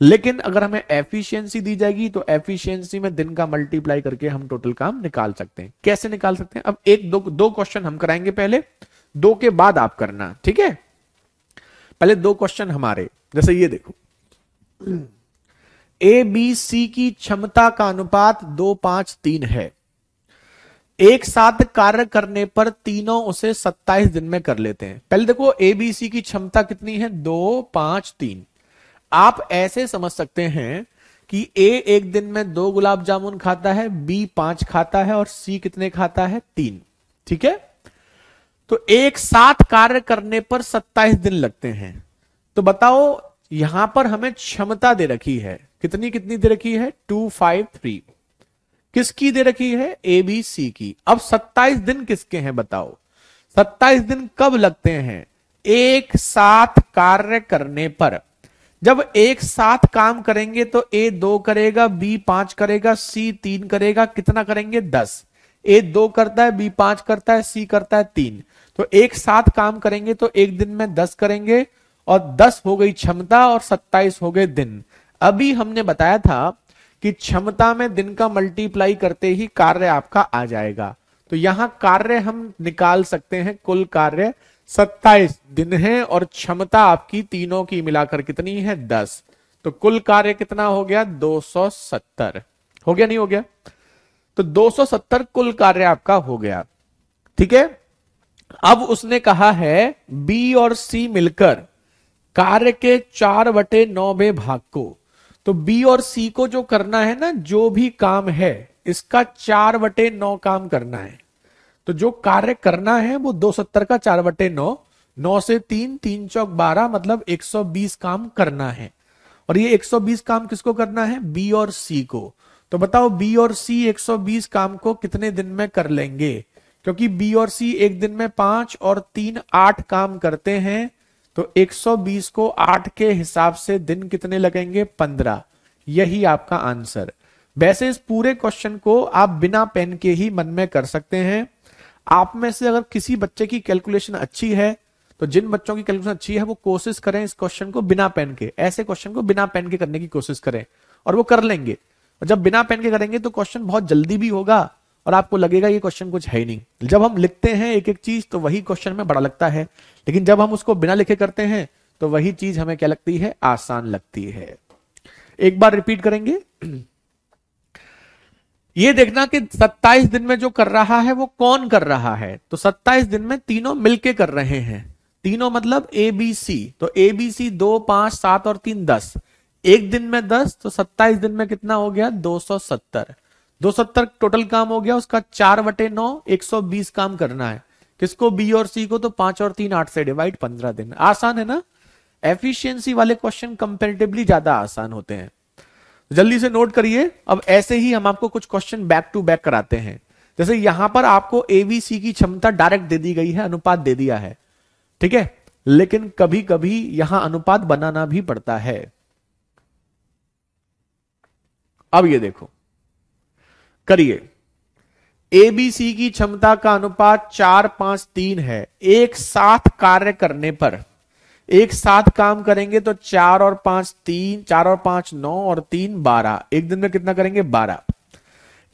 लेकिन अगर हमें एफिशिएंसी दी जाएगी तो एफिशिएंसी में दिन का मल्टीप्लाई करके हम टोटल काम निकाल सकते हैं। कैसे निकाल सकते हैं? अब एक दो क्वेश्चन हम कराएंगे, पहले 2 के बाद आप करना, ठीक है? पहले 2 क्वेश्चन हमारे, जैसे ये देखो, ए बी सी की क्षमता का अनुपात 2 5 3 है। एक साथ कार्य करने पर तीनों उसे 27 दिन में कर लेते हैं। पहले देखो ए बी सी की क्षमता कितनी है? 2 5 3। आप ऐसे समझ सकते हैं कि ए एक दिन में 2 गुलाब जामुन खाता है, बी 5 खाता है और सी कितने खाता है? 3। ठीक है, तो एक साथ कार्य करने पर 27 दिन लगते हैं। तो बताओ, यहां पर हमें क्षमता दे रखी है, कितनी कितनी दे रखी है? 2 5 3। किसकी दे रखी है? ए बी सी की। अब 27 दिन किसके हैं बताओ? 27 दिन कब लगते हैं? एक साथ कार्य करने पर। जब एक साथ काम करेंगे तो ए 2 करेगा, बी 5 करेगा, सी 3 करेगा, कितना करेंगे? 10। ए 2 करता है, बी 5 करता है, सी करता है 3। तो एक साथ काम करेंगे तो एक दिन में 10 करेंगे, और 10 हो गई क्षमता और 27 हो गए दिन। अभी हमने बताया था कि क्षमता में दिन का मल्टीप्लाई करते ही कार्य आपका आ जाएगा। तो यहां कार्य हम निकाल सकते हैं, कुल कार्य 27 दिन है और क्षमता आपकी तीनों की मिलाकर कितनी है 10। तो कुल कार्य कितना हो गया 270। हो गया नहीं हो गया? तो 270 कुल कार्य आपका हो गया। ठीक है। अब उसने कहा है बी और सी मिलकर कार्य के 4/9वें भाग को, तो बी और सी को जो करना है ना, जो भी काम है इसका 4/9 काम करना है। तो जो कार्य करना है वो 270 का 4/9, 9 से 3, 3 चौक 12, मतलब 120 काम करना है। और ये 120 काम किसको करना है? बी और सी को। तो बताओ बी और सी 120 काम को कितने दिन में कर लेंगे? क्योंकि बी और सी एक दिन में 5 और 3 8 काम करते हैं, तो 120 को 8 के हिसाब से दिन कितने लगेंगे? 15। यही आपका आंसर। वैसे इस पूरे क्वेश्चन को आप बिना पेन के ही मन में कर सकते हैं। आप में से अगर किसी बच्चे की कैलकुलेशन अच्छी है, तो जिन बच्चों की कैलकुलेशन अच्छी है वो कोशिश करें इस क्वेश्चन को बिना पेन के, ऐसे क्वेश्चन को बिना पेन के करने की कोशिश करें, और वो कर लेंगे। और जब बिना पेन के करेंगे तो क्वेश्चन बहुत जल्दी भी होगा और आपको लगेगा ये क्वेश्चन कुछ है ही नहीं। जब हम लिखते हैं एक एक चीज तो वही क्वेश्चन में बड़ा लगता है, लेकिन जब हम उसको बिना लिखे करते हैं तो वही चीज हमें क्या लगती है? आसान लगती है। एक बार रिपीट करेंगे। ये देखना कि 27 दिन में जो कर रहा है वो कौन कर रहा है। तो 27 दिन में तीनों मिलके कर रहे हैं। तीनों मतलब ए बी सी। तो ए बी सी 2 5 7 और 3 10। एक दिन में 10, तो 27 दिन में कितना हो गया? 270। 270 टोटल काम हो गया, उसका 4/9 120 काम करना है। किसको? बी और सी को। तो 5 और 3 8 से डिवाइड, 15 दिन। आसान है ना? एफिशिएंसी वाले क्वेश्चन कंपेरेटिवली ज्यादा आसान होते हैं। जल्दी से नोट करिए। अब ऐसे ही हम आपको कुछ क्वेश्चन बैक टू बैक कराते हैं। जैसे यहां पर आपको एबीसी की क्षमता डायरेक्ट दे दी गई है, अनुपात दे दिया है, ठीक है, लेकिन कभी कभी यहां अनुपात बनाना भी पड़ता है। अब ये देखो, करिए। एबीसी की क्षमता का अनुपात 4:5:3 है। एक साथ कार्य करने पर, एक साथ काम करेंगे तो 4 और 5 3, 4 और 5 9 और 3 12। एक दिन में कितना करेंगे? 12।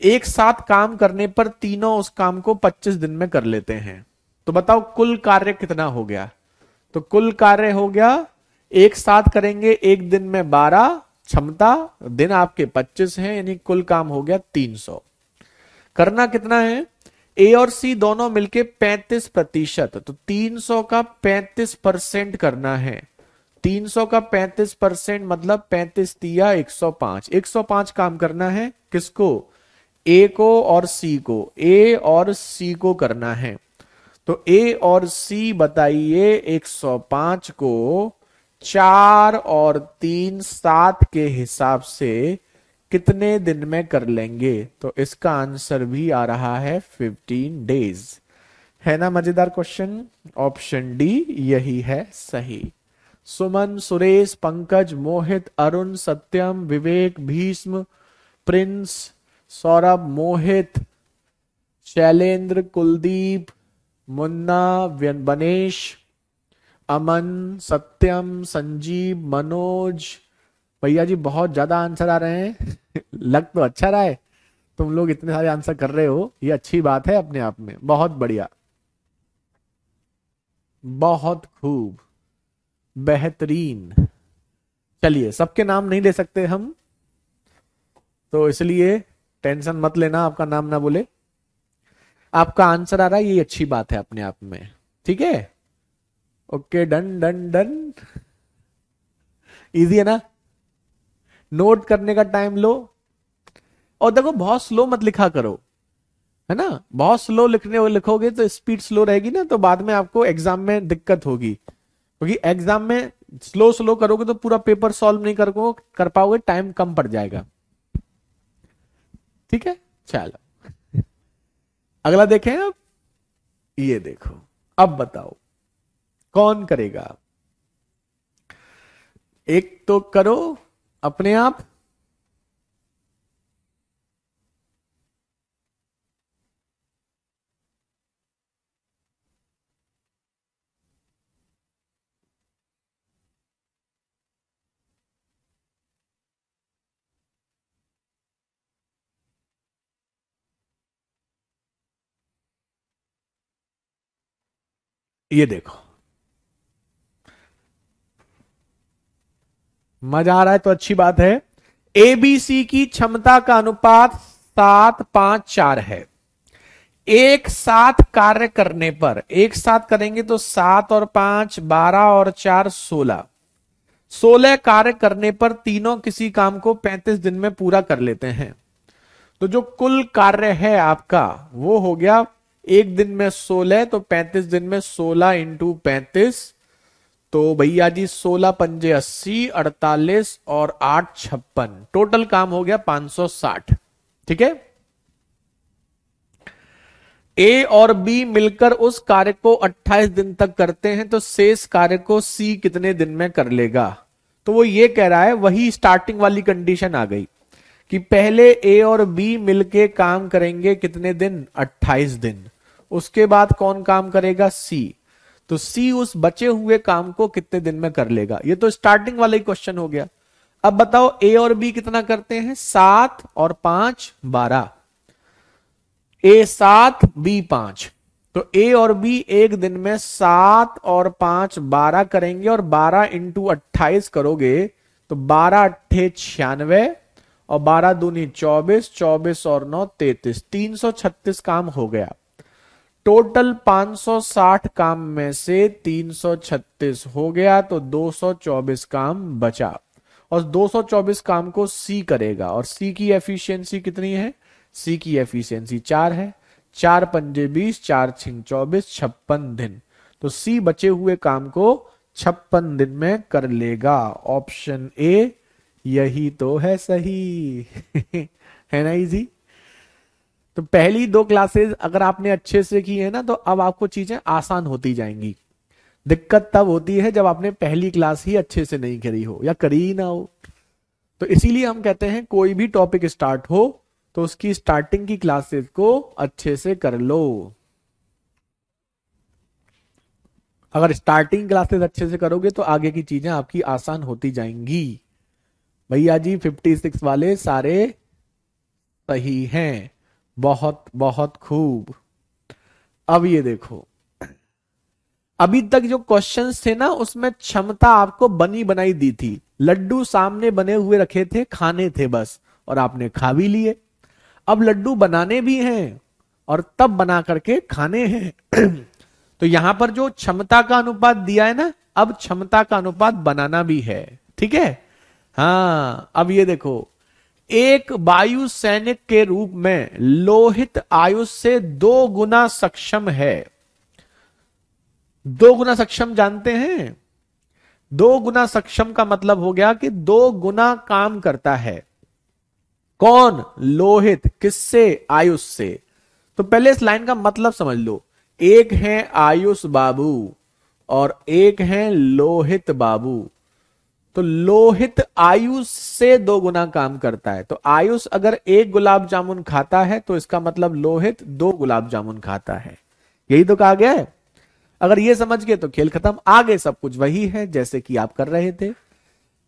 एक साथ काम करने पर तीनों उस काम को 25 दिन में कर लेते हैं। तो बताओ कुल कार्य कितना हो गया? तो कुल कार्य हो गया, एक साथ करेंगे एक दिन में 12, क्षमता दिन आपके 25 हैं, यानी कुल काम हो गया 300। करना कितना है? ए और सी दोनों मिलके 35%। तो 300 का 35% करना है। 300 का 35% मतलब 35 तिया 105। 105 काम करना है। किसको? ए को और सी को। ए और सी को करना है। तो ए और सी बताइए 105 को 4 और 3 7 के हिसाब से कितने दिन में कर लेंगे? तो इसका आंसर भी आ रहा है 15 डेज। है ना मजेदार क्वेश्चन? ऑप्शन डी यही है सही। सुमन, सुरेश, पंकज, मोहित, अरुण, सत्यम, विवेक, भीष्म, प्रिंस, सौरभ, मोहित, शैलेंद्र, कुलदीप, मुन्ना, बनेश, अमन, सत्यम, संजीव, मनोज। भैया जी बहुत ज्यादा आंसर आ रहे हैं। लग तो अच्छा रहा है, तुम लोग इतने सारे आंसर कर रहे हो, ये अच्छी बात है अपने आप में। बहुत बढ़िया, बहुत खूब, बेहतरीन। चलिए, सबके नाम नहीं ले सकते हम, तो इसलिए टेंशन मत लेना, आपका नाम ना बोले। आपका आंसर आ रहा है, ये अच्छी बात है अपने आप में। ठीक है, okay, done done done. Easy है ना? नोट करने का टाइम लो। और देखो, बहुत स्लो मत लिखा करो, है ना? बहुत स्लो लिखने लिखोगे तो स्पीड स्लो रहेगी ना, तो बाद में आपको एग्जाम में दिक्कत होगी। क्योंकि एग्जाम में स्लो स्लो करोगे तो पूरा पेपर सॉल्व नहीं कर पाओगे, टाइम कम पड़ जाएगा। ठीक है, चलो अगला देखें अब। ये देखो, अब बताओ कौन करेगा? एक तो करो अपने आप। ये देखो, मजा आ रहा है तो अच्छी बात है। एबीसी की क्षमता का अनुपात 7-5-4 है। एक साथ कार्य करने पर, एक साथ करेंगे तो 7 और 5 12 और 4 16, 16 कार्य करने पर तीनों किसी काम को 35 दिन में पूरा कर लेते हैं। तो जो कुल कार्य है आपका वो हो गया एक दिन में 16, तो 35 दिन में 16 इंटू 35, तो भैया जी 16 पंजे 80, 48 और 8 56, टोटल काम हो गया 560। ठीक है, ए और बी मिलकर उस कार्य को 28 दिन तक करते हैं, तो शेष कार्य को सी कितने दिन में कर लेगा। तो वो ये कह रहा है, वही स्टार्टिंग वाली कंडीशन आ गई कि पहले ए और बी मिलके काम करेंगे कितने दिन, 28 दिन। उसके बाद कौन काम करेगा, सी। तो सी उस बचे हुए काम को कितने दिन में कर लेगा। ये तो स्टार्टिंग वाला ही क्वेश्चन हो गया। अब बताओ ए और बी कितना करते हैं, 7 और 5 12, ए 7 बी 5, तो ए और बी एक दिन में 7 और 5 12 करेंगे, और 12 इंटू 28 करोगे तो 12 अट्ठे 96 और 12 दूनी 24, 24 और 9 33, 336 काम हो गया। टोटल 560 काम में से 336 हो गया, तो 224 काम बचा, और 224 काम को सी करेगा। और सी की एफिशिएंसी कितनी है, सी की एफिशिएंसी 4 है। 4 पंजे 20, 4 छिंग 24, 56 दिन। तो सी बचे हुए काम को 56 दिन में कर लेगा। ऑप्शन ए यही तो है सही। है ना इजी। तो पहली दो क्लासेस अगर आपने अच्छे से की है ना, तो अब आपको चीजें आसान होती जाएंगी। दिक्कत तब होती है जब आपने पहली क्लास ही अच्छे से नहीं करी हो या करी ही ना हो। तो इसीलिए हम कहते हैं कोई भी टॉपिक स्टार्ट हो तो उसकी स्टार्टिंग की क्लासेस को अच्छे से कर लो। अगर स्टार्टिंग क्लासेस अच्छे से करोगे तो आगे की चीजें आपकी आसान होती जाएंगी। भैया जी 56 वाले सारे सही हैं, बहुत बहुत खूब। अब ये देखो, अभी तक जो क्वेश्चंस थे ना उसमें क्षमता आपको बनी बनाई दी थी। लड्डू सामने बने हुए रखे थे, खाने थे बस, और आपने खा भी लिए। अब लड्डू बनाने भी हैं और तब बना करके खाने हैं। तो यहां पर जो क्षमता का अनुपात दिया है ना, अब क्षमता का अनुपात बनाना भी है। ठीक है, हाँ। अब ये देखो, एक वायु सैनिक के रूप में लोहित आयुष से 2 गुना सक्षम है। 2 गुना सक्षम जानते हैं, 2 गुना सक्षम का मतलब हो गया कि 2 गुना काम करता है। कौन, लोहित, किससे, आयुष से। तो पहले इस लाइन का मतलब समझ लो। एक है आयुष बाबू और एक है लोहित बाबू। तो लोहित आयुष से 2 गुना काम करता है। तो आयुष अगर 1 गुलाब जामुन खाता है तो इसका मतलब लोहित 2 गुलाब जामुन खाता है। यही तो कहा गया है। अगर ये समझ गए तो खेल खत्म। आगे सब कुछ वही है जैसे कि आप कर रहे थे।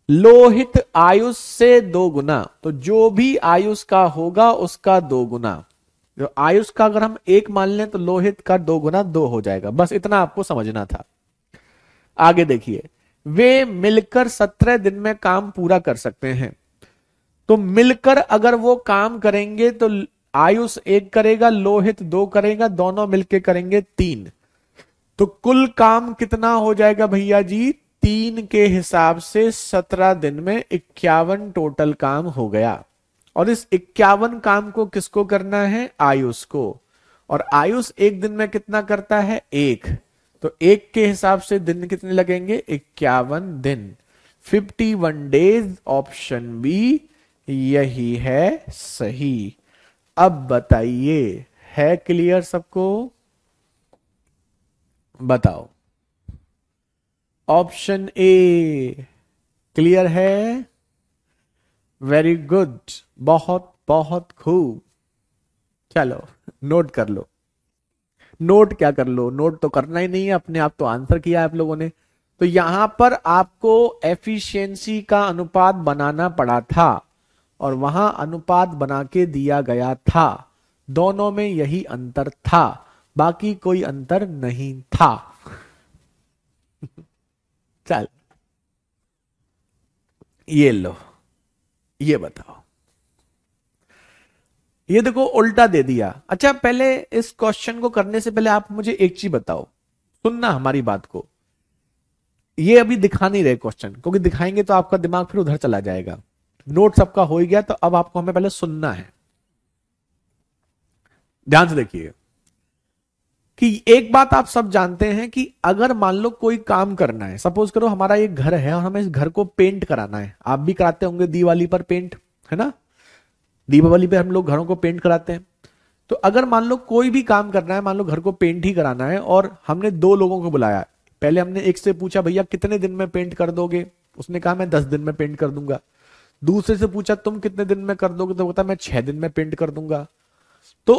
लोहित आयुष से 2 गुना, तो जो भी आयुष का होगा उसका 2 गुना। जो आयुष का अगर हम 1 मान लें तो लोहित का 2 गुना 2 हो जाएगा। बस इतना आपको समझना था। आगे देखिए, वे मिलकर 17 दिन में काम पूरा कर सकते हैं। तो मिलकर अगर वो काम करेंगे तो आयुष 1 करेगा, लोहित 2 करेगा, दोनों मिलकर करेंगे 3। तो कुल काम कितना हो जाएगा भैया जी, 3 के हिसाब से 17 दिन में 51 टोटल काम हो गया। और इस 51 काम को किसको करना है, आयुष को। और आयुष एक दिन में कितना करता है, 1। तो 1 के हिसाब से दिन कितने लगेंगे, 51 दिन, 51 डेज। ऑप्शन बी यही है सही। अब बताइए, है क्लियर सबको, बताओ। ऑप्शन ए क्लियर है, वेरी गुड, बहुत बहुत खूब। चलो नोट कर लो। नोट क्या कर लो, नोट तो करना ही नहीं है, अपने आप तो आंसर किया है आप लोगों ने। तो यहां पर आपको एफिशिएंसी का अनुपात बनाना पड़ा था और वहां अनुपात बना के दिया गया था। दोनों में यही अंतर था, बाकी कोई अंतर नहीं था। चल ये लो, ये बताओ, ये देखो उल्टा दे दिया। अच्छा पहले इस क्वेश्चन को करने से पहले आप मुझे एक चीज बताओ, सुनना हमारी बात को। ये अभी दिखा नहीं रहे क्वेश्चन, क्योंकि दिखाएंगे तो आपका दिमाग फिर उधर चला जाएगा। नोट सबका हो ही गया, तो अब आपको हमें पहले सुनना है। ध्यान से देखिए कि एक बात आप सब जानते हैं कि अगर मान लो कोई काम करना है, सपोज करो हमारा एक घर है और हमें इस घर को पेंट कराना है। आप भी कराते होंगे दिवाली पर पेंट, है ना? दीपावली पे हम लोग घरों को पेंट कराते हैं। तो अगर मान लो कोई भी काम करना है, मान लो घर को पेंट ही कराना है, और हमने दो लोगों को बुलाया। पहले हमने एक से पूछा भैया कितने दिन में पेंट कर दोगे, उसने कहा मैं 10 दिन में पेंट कर दूंगा। दूसरे से पूछा तुम कितने दिन में कर दोगे, तो बोलता मैं 6 दिन में पेंट कर दूंगा। तो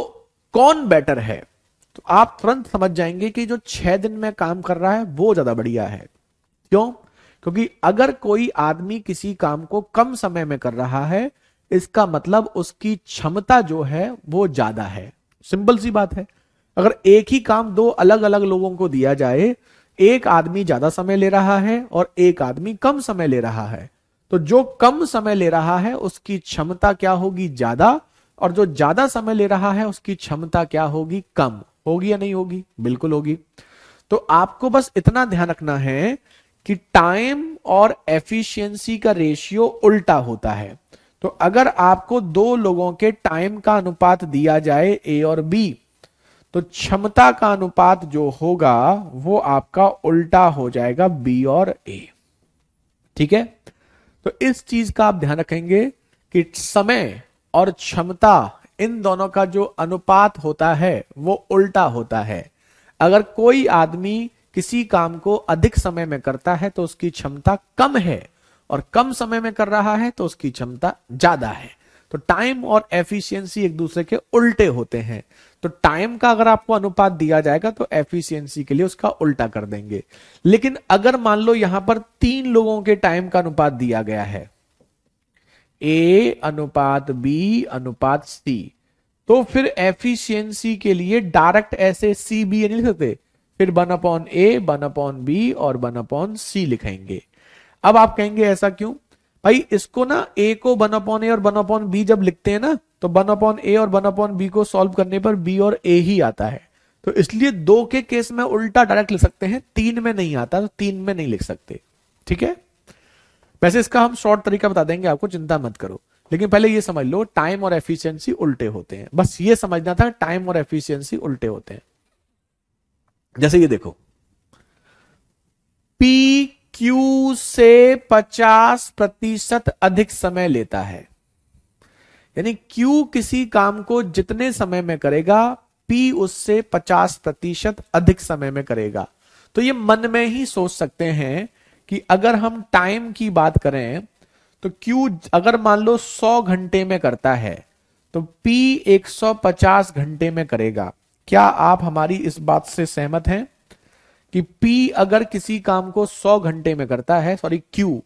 कौन बेटर है? तो आप तुरंत समझ जाएंगे कि जो 6 दिन में काम कर रहा है वो ज्यादा बढ़िया है। क्यों? क्योंकि अगर कोई आदमी किसी काम को कम समय में कर रहा है, इसका मतलब उसकी क्षमता जो है वो ज्यादा है। सिंपल सी बात है। अगर एक ही काम दो अलग अलग लोगों को दिया जाए, एक आदमी ज्यादा समय ले रहा है और एक आदमी कम समय ले रहा है, तो जो कम समय ले रहा है उसकी क्षमता क्या होगी? ज्यादा। और जो ज्यादा समय ले रहा है उसकी क्षमता क्या होगी? कम। होगी या नहीं होगी? बिल्कुल होगी। तो आपको बस इतना ध्यान रखना है कि टाइम और एफिशिएंसी का रेशियो उल्टा होता है। तो अगर आपको दो लोगों के टाइम का अनुपात दिया जाए ए और बी, तो क्षमता का अनुपात जो होगा वो आपका उल्टा हो जाएगा बी और ए। ठीक है? तो इस चीज का आप ध्यान रखेंगे कि समय और क्षमता, इन दोनों का जो अनुपात होता है वो उल्टा होता है। अगर कोई आदमी किसी काम को अधिक समय में करता है तो उसकी क्षमता कम है, और कम समय में कर रहा है तो उसकी क्षमता ज्यादा है। तो टाइम और एफिशिएंसी एक दूसरे के उल्टे होते हैं। तो टाइम का अगर आपको अनुपात दिया जाएगा तो एफिशिएंसी के लिए उसका उल्टा कर देंगे। लेकिन अगर मान लो यहां पर 3 लोगों के टाइम का अनुपात दिया गया है, ए अनुपात बी अनुपात सी, तो फिर एफिशिएंसी के लिए डायरेक्ट ऐसे सी बी नहीं लिख सकते, फिर 1/A 1/B और 1/C लिखेंगे। अब आप कहेंगे ऐसा क्यों भाई? इसको ना ए को 1/A और 1/B जब लिखते हैं ना, तो 1/A और 1/B को सॉल्व करने पर बी और ए ही आता है। तो इसलिए 2 के केस में उल्टा डायरेक्ट लिख सकते हैं, 3 में नहीं आता, तो 3 में नहीं लिख सकते। ठीक है? वैसे इसका हम शॉर्ट तरीका बता देंगे आपको, चिंता मत करो। लेकिन पहले ये समझ लो टाइम और एफिशिएंसी उल्टे होते हैं। बस ये समझना था, टाइम और एफिशिएंसी उल्टे होते हैं। जैसे ये देखो, पी क्यू से 50% अधिक समय लेता है। यानी क्यू किसी काम को जितने समय में करेगा, पी उससे 50% अधिक समय में करेगा। तो ये मन में ही सोच सकते हैं कि अगर हम टाइम की बात करें तो क्यू अगर मान लो 100 घंटे में करता है, तो पी 150 घंटे में करेगा। क्या आप हमारी इस बात से सहमत हैं कि P अगर किसी काम को 100 घंटे में करता है, सॉरी Q,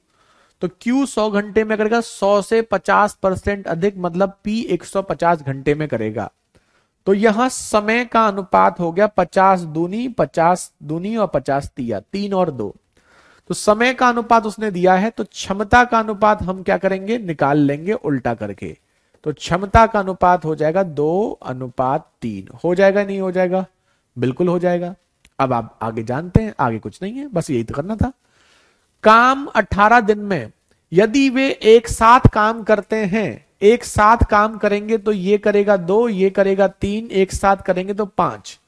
तो Q 100 घंटे में करेगा, 100 से 50% अधिक, मतलब P 150 घंटे में करेगा। तो यहां समय का अनुपात हो गया 50 दूनी 50 दूनी और 50 तिया, 3 और 2। तो समय का अनुपात उसने दिया है, तो क्षमता का अनुपात हम क्या करेंगे? निकाल लेंगे उल्टा करके। तो क्षमता का अनुपात हो जाएगा 2/3। हो जाएगा नहीं हो जाएगा? बिल्कुल हो जाएगा। अब आप आगे जानते हैं, आगे कुछ नहीं है, बस यही तो करना था। काम 18 दिन में यदि वे एक साथ काम करते हैं, एक साथ काम करेंगे तो ये करेगा 2, ये करेगा 3, एक साथ करेंगे तो 5।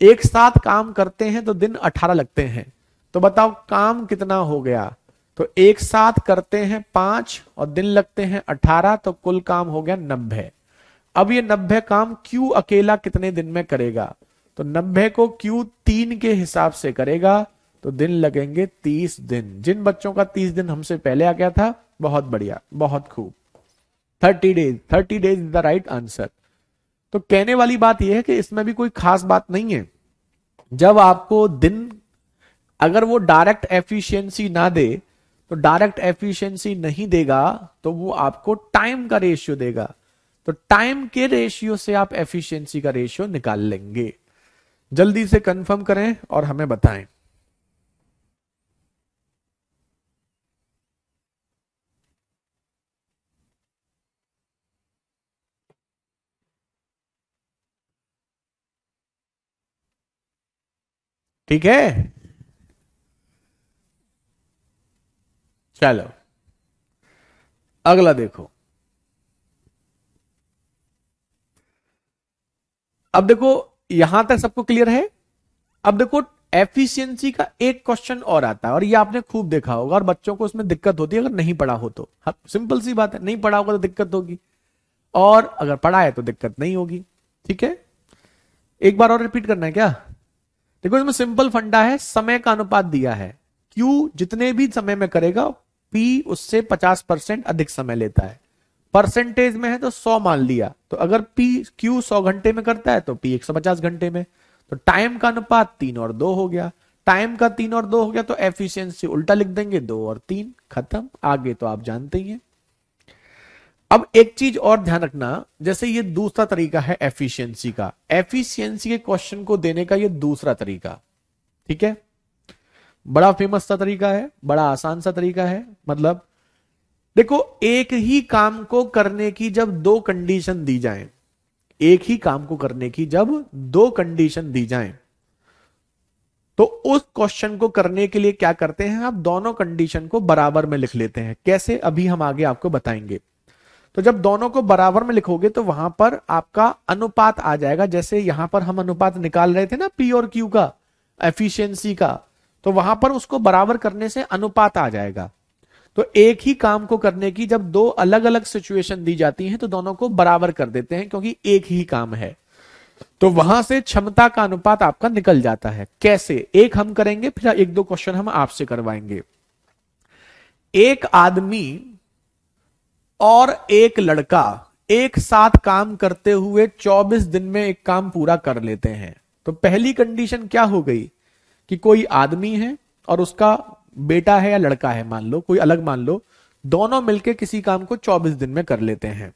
एक साथ काम करते हैं तो दिन 18 लगते हैं। तो बताओ काम कितना हो गया? तो एक साथ करते हैं 5 और दिन लगते हैं 18, तो कुल काम हो गया 90। अब ये 90 काम क्यू अकेला कितने दिन में करेगा? तो 90 को क्यू 3 के हिसाब से करेगा, तो दिन लगेंगे 30 दिन। जिन बच्चों का 30 दिन हमसे पहले आ गया था, बहुत बढ़िया, बहुत खूब। 30 days, 30 days is the right answer. तो कहने वाली बात यह है कि इसमें भी कोई खास बात नहीं है। जब आपको दिन, अगर वो डायरेक्ट एफिशिएंसी ना दे, तो डायरेक्ट एफिशिएंसी नहीं देगा, तो वो आपको टाइम का रेशियो देगा। तो टाइम के रेशियो से आप एफिशिएंसी का रेशियो निकाल लेंगे। जल्दी से कंफर्म करें और हमें बताएं। ठीक है, चलो अगला देखो। अब देखो यहां तक सबको क्लियर है। अब देखो एफिशिएंसी का एक क्वेश्चन और आता है, और ये आपने खूब देखा होगा, और बच्चों को इसमें दिक्कत होती है अगर नहीं पढ़ा हो तो। हाँ, सिंपल सी बात है, नहीं पढ़ा होगा तो दिक्कत होगी, और अगर पढ़ा है तो दिक्कत नहीं होगी। ठीक है, एक बार और रिपीट करना है क्या? देखो इसमें सिंपल फंडा है, समय का अनुपात दिया है, क्यू जितने भी समय में करेगा पी उससे 50% अधिक समय लेता है। परसेंटेज में है तो 100 मान लिया, तो अगर पी क्यू 100 घंटे में करता है तो पी 150 घंटे में। तो टाइम का अनुपात 3 और 2 हो गया, टाइम का 3 और 2 हो गया, तो एफिशिएंसी उल्टा लिख देंगे, 2 और 3, खत्म। आगे तो आप जानते ही हैं। अब एक चीज और ध्यान रखना, जैसे ये दूसरा तरीका है एफिशिएंसी का, एफिशिएंसी के क्वेश्चन को देने का ये दूसरा तरीका, ठीक है, बड़ा फेमस सा तरीका है, बड़ा आसान सा तरीका है। मतलब देखो एक ही काम को करने की जब दो कंडीशन दी जाए, एक ही काम को करने की जब दो कंडीशन दी जाए, तो उस क्वेश्चन को करने के लिए क्या करते हैं, आप दोनों कंडीशन को बराबर में लिख लेते हैं। कैसे, अभी हम आगे आपको बताएंगे। तो जब दोनों को बराबर में लिखोगे तो वहां पर आपका अनुपात आ जाएगा। जैसे यहां पर हम अनुपात निकाल रहे थे ना पी और क्यू का, एफिशिएंसी का, तो वहां पर उसको बराबर करने से अनुपात आ जाएगा। तो एक ही काम को करने की जब दो अलग अलग सिचुएशन दी जाती हैं तो दोनों को बराबर कर देते हैं, क्योंकि एक ही काम है। तो वहां से क्षमता का अनुपात आपका निकल जाता है। कैसे, एक हम करेंगे, फिर एक दो क्वेश्चन हम आपसे करवाएंगे। एक आदमी और एक लड़का एक साथ काम करते हुए 24 दिन में एक काम पूरा कर लेते हैं। तो पहली कंडीशन क्या हो गई कि कोई आदमी है और उसका बेटा है या लड़का है, मान लो कोई अलग मान लो, दोनों मिलकर किसी काम को 24 दिन में कर लेते हैं।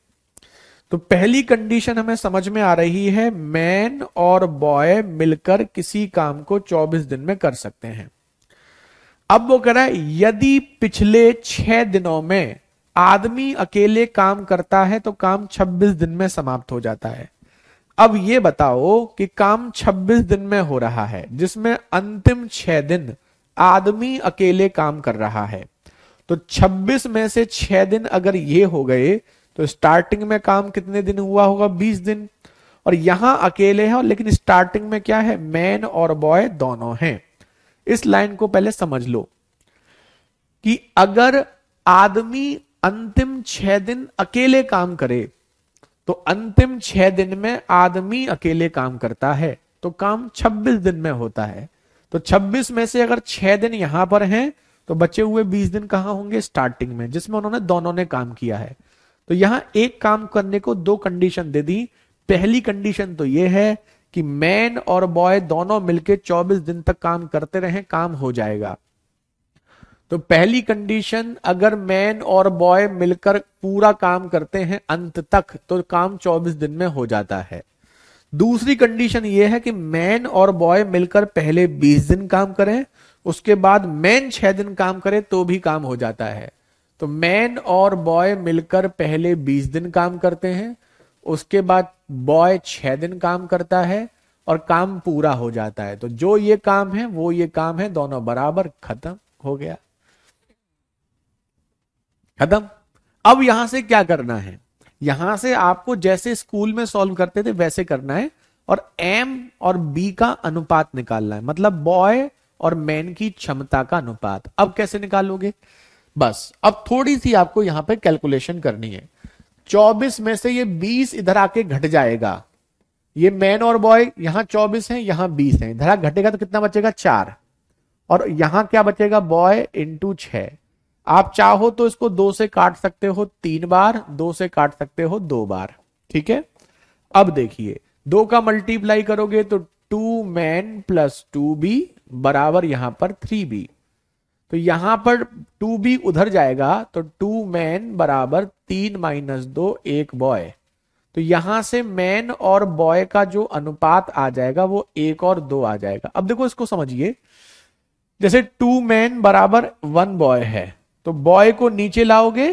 तो पहली कंडीशन हमें समझ में आ रही है, मैन और बॉय मिलकर किसी काम को 24 दिन में कर सकते हैं। अब वो कह रहा है यदि पिछले 6 दिनों में आदमी अकेले काम करता है तो काम 26 दिन में समाप्त हो जाता है। अब ये बताओ कि काम 26 दिन में हो रहा है जिसमें अंतिम 6 दिन आदमी अकेले काम कर रहा है। तो 26 में से 6 दिन अगर ये हो गए तो स्टार्टिंग में काम कितने दिन हुआ होगा, 20 दिन। और यहां अकेले है, लेकिन स्टार्टिंग में क्या है, मैन और बॉय दोनों हैं। इस लाइन को पहले समझ लो कि अगर आदमी अंतिम 6 दिन अकेले काम करे तो अंतिम 6 दिन में आदमी अकेले काम करता है तो काम 26 दिन में होता है। तो 26 में से अगर 6 दिन यहां पर हैं तो बचे हुए 20 दिन कहां होंगे, स्टार्टिंग में, जिसमें उन्होंने दोनों ने काम किया है। तो यहां एक काम करने को दो कंडीशन दे दी। पहली कंडीशन तो यह है कि मैन और बॉय दोनों मिलकर 24 दिन तक काम करते रहें, काम हो जाएगा। तो पहली कंडीशन, अगर मैन और बॉय मिलकर पूरा काम करते हैं अंत तक तो काम 24 दिन में हो जाता है। दूसरी कंडीशन यह है कि मैन और बॉय मिलकर पहले 20 दिन काम करें, उसके बाद मैन 6 दिन काम करे तो भी काम हो जाता है। तो मैन और बॉय मिलकर पहले 20 दिन काम करते हैं, उसके बाद बॉय 6 दिन काम करता है और काम पूरा हो जाता है। तो जो ये काम है वो ये काम है, दोनों बराबर, खत्म हो गया, खत्म। अब यहां से क्या करना है, यहां से आपको जैसे स्कूल में सॉल्व करते थे वैसे करना है और एम और बी का अनुपात निकालना है, मतलब बॉय और मैन की क्षमता का अनुपात। अब कैसे निकालोगे, बस अब थोड़ी सी आपको यहां पे कैलकुलेशन करनी है। 24 में से ये 20 इधर आके घट जाएगा, ये मैन और बॉय यहां 24 है यहां 20 है, इधर घटेगा तो कितना बचेगा, 4। और यहां क्या बचेगा, बॉय इंटू 6। आप चाहो तो इसको 2 से काट सकते हो 3 बार, 2 से काट सकते हो 2 बार, ठीक है। अब देखिए 2 का मल्टीप्लाई करोगे तो 2 मैन प्लस 2b बराबर यहां पर 3b। तो यहां पर 2b उधर जाएगा तो 2 मैन बराबर 3 माइनस 2 1 बॉय। तो यहां से मैन और बॉय का जो अनुपात आ जाएगा वो 1 और 2 आ जाएगा। अब देखो इसको समझिए, जैसे 2 मैन बराबर 1 बॉय है तो बॉय को नीचे लाओगे,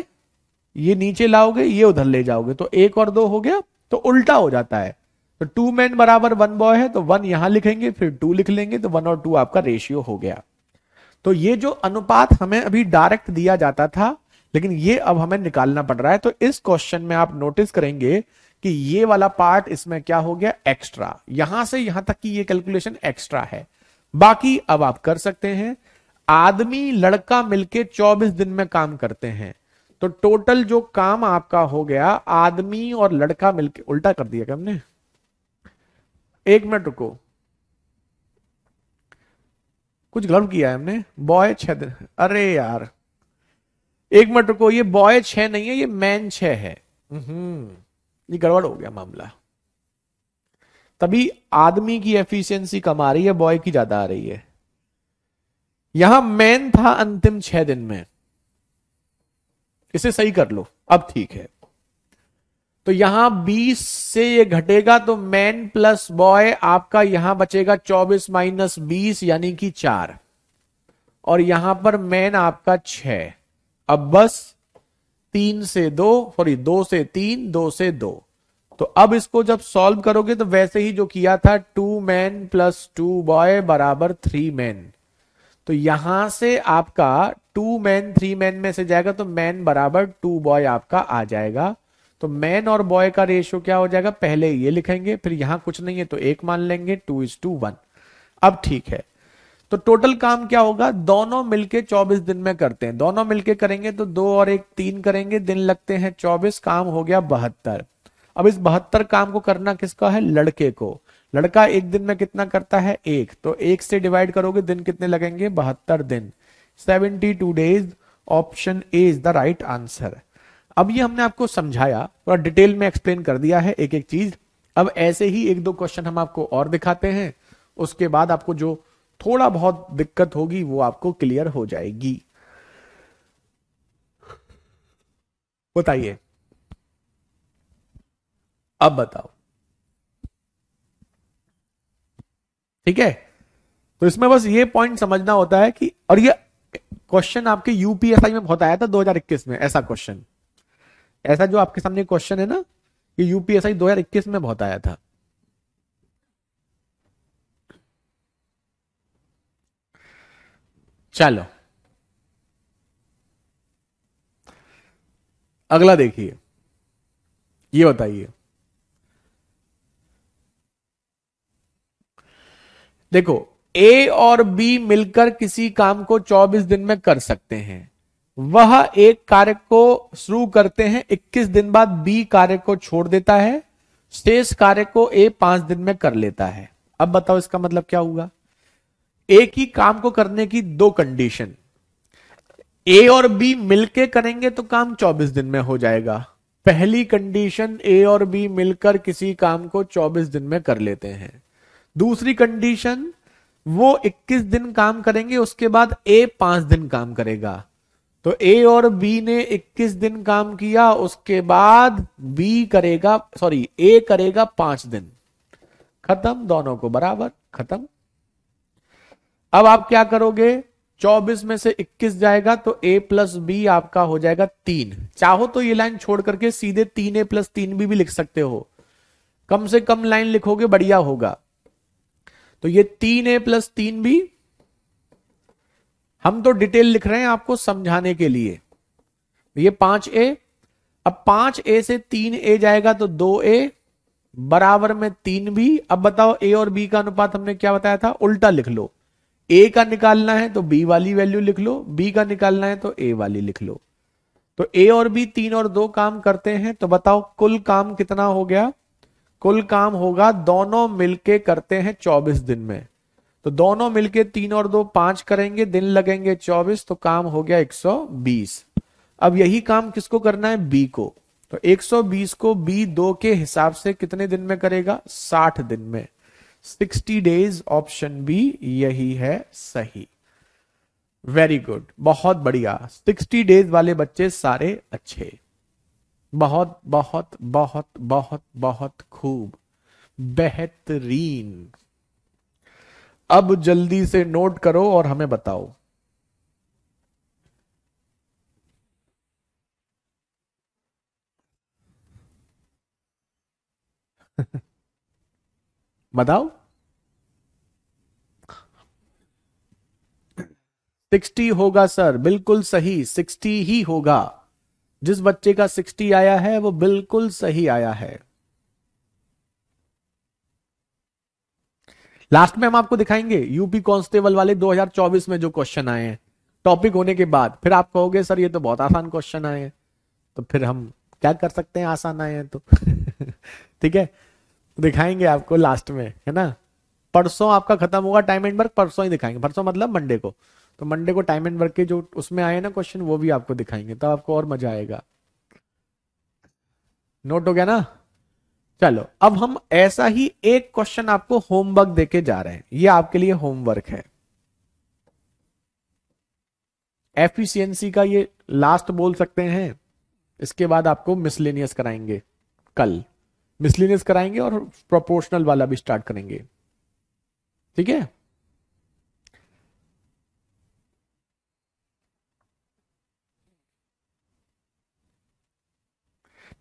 ये नीचे लाओगे, ये उधर ले जाओगे तो 1 और 2 हो गया, तो उल्टा हो जाता है। तो 2 मैन बराबर 1 बॉय है, तो 1 यहां लिखेंगे, फिर 2 लिख लेंगे, तो 1 और 2 आपका रेशियो हो गया। तो ये जो अनुपात हमें अभी डायरेक्ट दिया जाता था, लेकिन ये अब हमें निकालना पड़ रहा है। तो इस क्वेश्चन में आप नोटिस करेंगे कि ये वाला पार्ट इसमें क्या हो गया, एक्स्ट्रा। यहां से यहां तक की ये कैलकुलेशन एक्स्ट्रा है। बाकी अब आप कर सकते हैं। आदमी लड़का मिलके 24 दिन में काम करते हैं, तो टोटल जो काम आपका हो गया, आदमी और लड़का मिलके, उल्टा कर दिया क्या हमने, 1 मिनट रुको, कुछ गलत किया है हमने। बॉय 6 दिन, अरे यार 1 मिनट रुको, ये बॉय 6 नहीं है, ये मैन 6 है। ये गड़बड़ हो गया मामला। तभी आदमी की एफिशिएंसी कम आ रही है, बॉय की ज्यादा आ रही है। यहां मैन था अंतिम 6 दिन में, इसे सही कर लो, अब ठीक है। तो यहां 20 से ये घटेगा, तो मैन प्लस बॉय आपका यहां बचेगा 24 माइनस 20 यानी कि 4, और यहां पर मैन आपका 6। अब बस 3 से 2, सॉरी 2 से 3, 2 से 2। तो अब इसको जब सॉल्व करोगे तो वैसे ही जो किया था, 2 मैन प्लस 2 बॉय बराबर 3 मैन। तो यहां से आपका 2 मैन 3 मैन में से जाएगा, तो मैन बराबर 2 बॉय आपका आ जाएगा। तो मैन और बॉय का रेशियो क्या हो जाएगा, पहले ये लिखेंगे, फिर यहां कुछ नहीं है तो 1 मान लेंगे, 2:1। अब ठीक है। तो टोटल काम क्या होगा, दोनों मिलके 24 दिन में करते हैं, दोनों मिलके करेंगे तो 2 और 1 3 करेंगे, दिन लगते हैं 24, काम हो गया 72। अब इस 72 काम को करना किसका है, लड़के को। लड़का एक दिन में कितना करता है, 1, तो 1 से डिवाइड करोगे, दिन कितने लगेंगे, 72 दिन, 72 days. Option A is the right answer. अब ये हमने आपको समझाया, थोड़ा डिटेल में एक्सप्लेन कर दिया है एक एक चीज। अब ऐसे ही 1-2 क्वेश्चन हम आपको और दिखाते हैं, उसके बाद आपको जो थोड़ा बहुत दिक्कत होगी वो आपको क्लियर हो जाएगी। बताइए, अब बताओ। ठीक है, तो इसमें बस ये पॉइंट समझना होता है कि, और ये क्वेश्चन आपके यूपीएसआई में बहुत आया था 2021 में, ऐसा क्वेश्चन, ऐसा जो आपके सामने क्वेश्चन है ना, ये यूपीएसआई 2021 में बहुत आया था। चलो अगला देखिए, ये बताइए। देखो, ए और बी मिलकर किसी काम को 24 दिन में कर सकते हैं। वह एक कार्य को शुरू करते हैं, 21 दिन बाद बी कार्य को छोड़ देता है, शेष कार्य को ए 5 दिन में कर लेता है। अब बताओ इसका मतलब क्या हुआ। एक ही काम को करने की 2 कंडीशन, ए और बी मिलके करेंगे तो काम 24 दिन में हो जाएगा। पहली कंडीशन, ए और बी मिलकर किसी काम को 24 दिन में कर लेते हैं। दूसरी कंडीशन, वो 21 दिन काम करेंगे, उसके बाद ए 5 दिन काम करेगा। तो ए और बी ने 21 दिन काम किया, उसके बाद बी करेगा, सॉरी ए करेगा 5 दिन, खत्म, दोनों को बराबर, खत्म। अब आप क्या करोगे, 24 में से 21 जाएगा तो a प्लस बी आपका हो जाएगा 3। चाहो तो ये लाइन छोड़ करके सीधे 3a प्लस 3b भी लिख सकते हो, कम से कम लाइन लिखोगे बढ़िया होगा। तो ये 3a प्लस 3b, हम तो डिटेल लिख रहे हैं आपको समझाने के लिए। ये 5a, अब 5a से 3a जाएगा तो 2a बराबर में 3b। अब बताओ ए और बी का अनुपात हमने क्या बताया था, उल्टा लिख लो। ए का निकालना है तो बी वाली वैल्यू लिख लो, बी का निकालना है तो ए वाली लिख लो। तो ए और बी 3 और 2 काम करते हैं, तो बताओ कुल काम कितना हो गया। कुल काम होगा, दोनों मिलके करते हैं 24 दिन में, तो दोनों मिलके 3 और 2 5 करेंगे, दिन लगेंगे 24, तो काम हो गया 120। अब यही काम किसको करना है, बी को। तो 120 को बी 2 के हिसाब से कितने दिन में करेगा, 60 दिन में, 60 डेज। ऑप्शन बी यही है सही। वेरी गुड, बहुत बढ़िया, 60 डेज वाले बच्चे सारे अच्छे, बहुत बहुत बहुत बहुत बहुत खूब, बेहतरीन। अब जल्दी से नोट करो और हमें बताओ। बताओ। 60 होगा सर, बिल्कुल सही, 60 ही होगा। जिस बच्चे का 60 आया है वो बिल्कुल सही आया है। लास्ट में हम आपको दिखाएंगे यूपी कांस्टेबल वाले 2024 में जो क्वेश्चन आए हैं, टॉपिक होने के बाद। फिर आप कहोगे सर ये तो बहुत आसान क्वेश्चन आए हैं, तो फिर हम क्या कर सकते हैं, आसान आए हैं तो ठीक है, दिखाएंगे आपको लास्ट में, है ना। परसों आपका खत्म होगा टाइम एंड वर्क, परसों ही दिखाएंगे, परसों मतलब मंडे को। तो मंडे को टाइम एंड वर्क के जो उसमें आए ना क्वेश्चन, वो भी आपको दिखाएंगे, तब आपको और मजा आएगा। नोट हो गया ना। चलो अब हम ऐसा ही एक क्वेश्चन आपको होमवर्क देके जा रहे हैं, ये आपके लिए होमवर्क है। एफिशिएंसी का ये लास्ट बोल सकते हैं। इसके बाद आपको मिसलेनियस कराएंगे, कल मिसलेनियस कराएंगे और प्रोपोर्शनल वाला भी स्टार्ट करेंगे, ठीक है।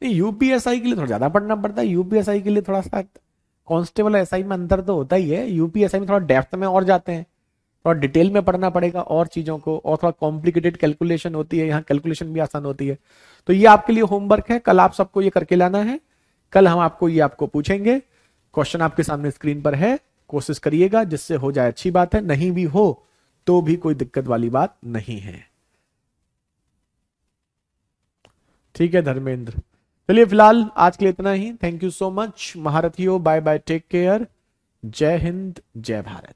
नहीं, यूपीएसआई के लिए थोड़ा ज्यादा पढ़ना पड़ता है। यूपीएसआई के लिए थोड़ा सा कांस्टेबल एसआई में अंतर तो होता ही है। यूपीएसआई में थोड़ा डेप्थ में और जाते हैं, थोड़ा डिटेल में पढ़ना पड़ेगा और चीजों को, और थोड़ा कॉम्प्लिकेटेड कैलकुलेशन होती है, यहाँ कैलकुलेशन भी आसान होती है। तो ये आपके लिए होमवर्क है, कल आप सबको ये करके लाना है। कल हम आपको ये आपको पूछेंगे, क्वेश्चन आपके सामने स्क्रीन पर है, कोशिश करिएगा, जिससे हो जाए अच्छी बात है, नहीं भी हो तो भी कोई दिक्कत वाली बात नहीं है। ठीक है धर्मेंद्र, चलिए फिलहाल आज के लिए इतना ही। थैंक यू सो मच महारथियों, बाय बाय, टेक केयर, जय हिंद जय भारत।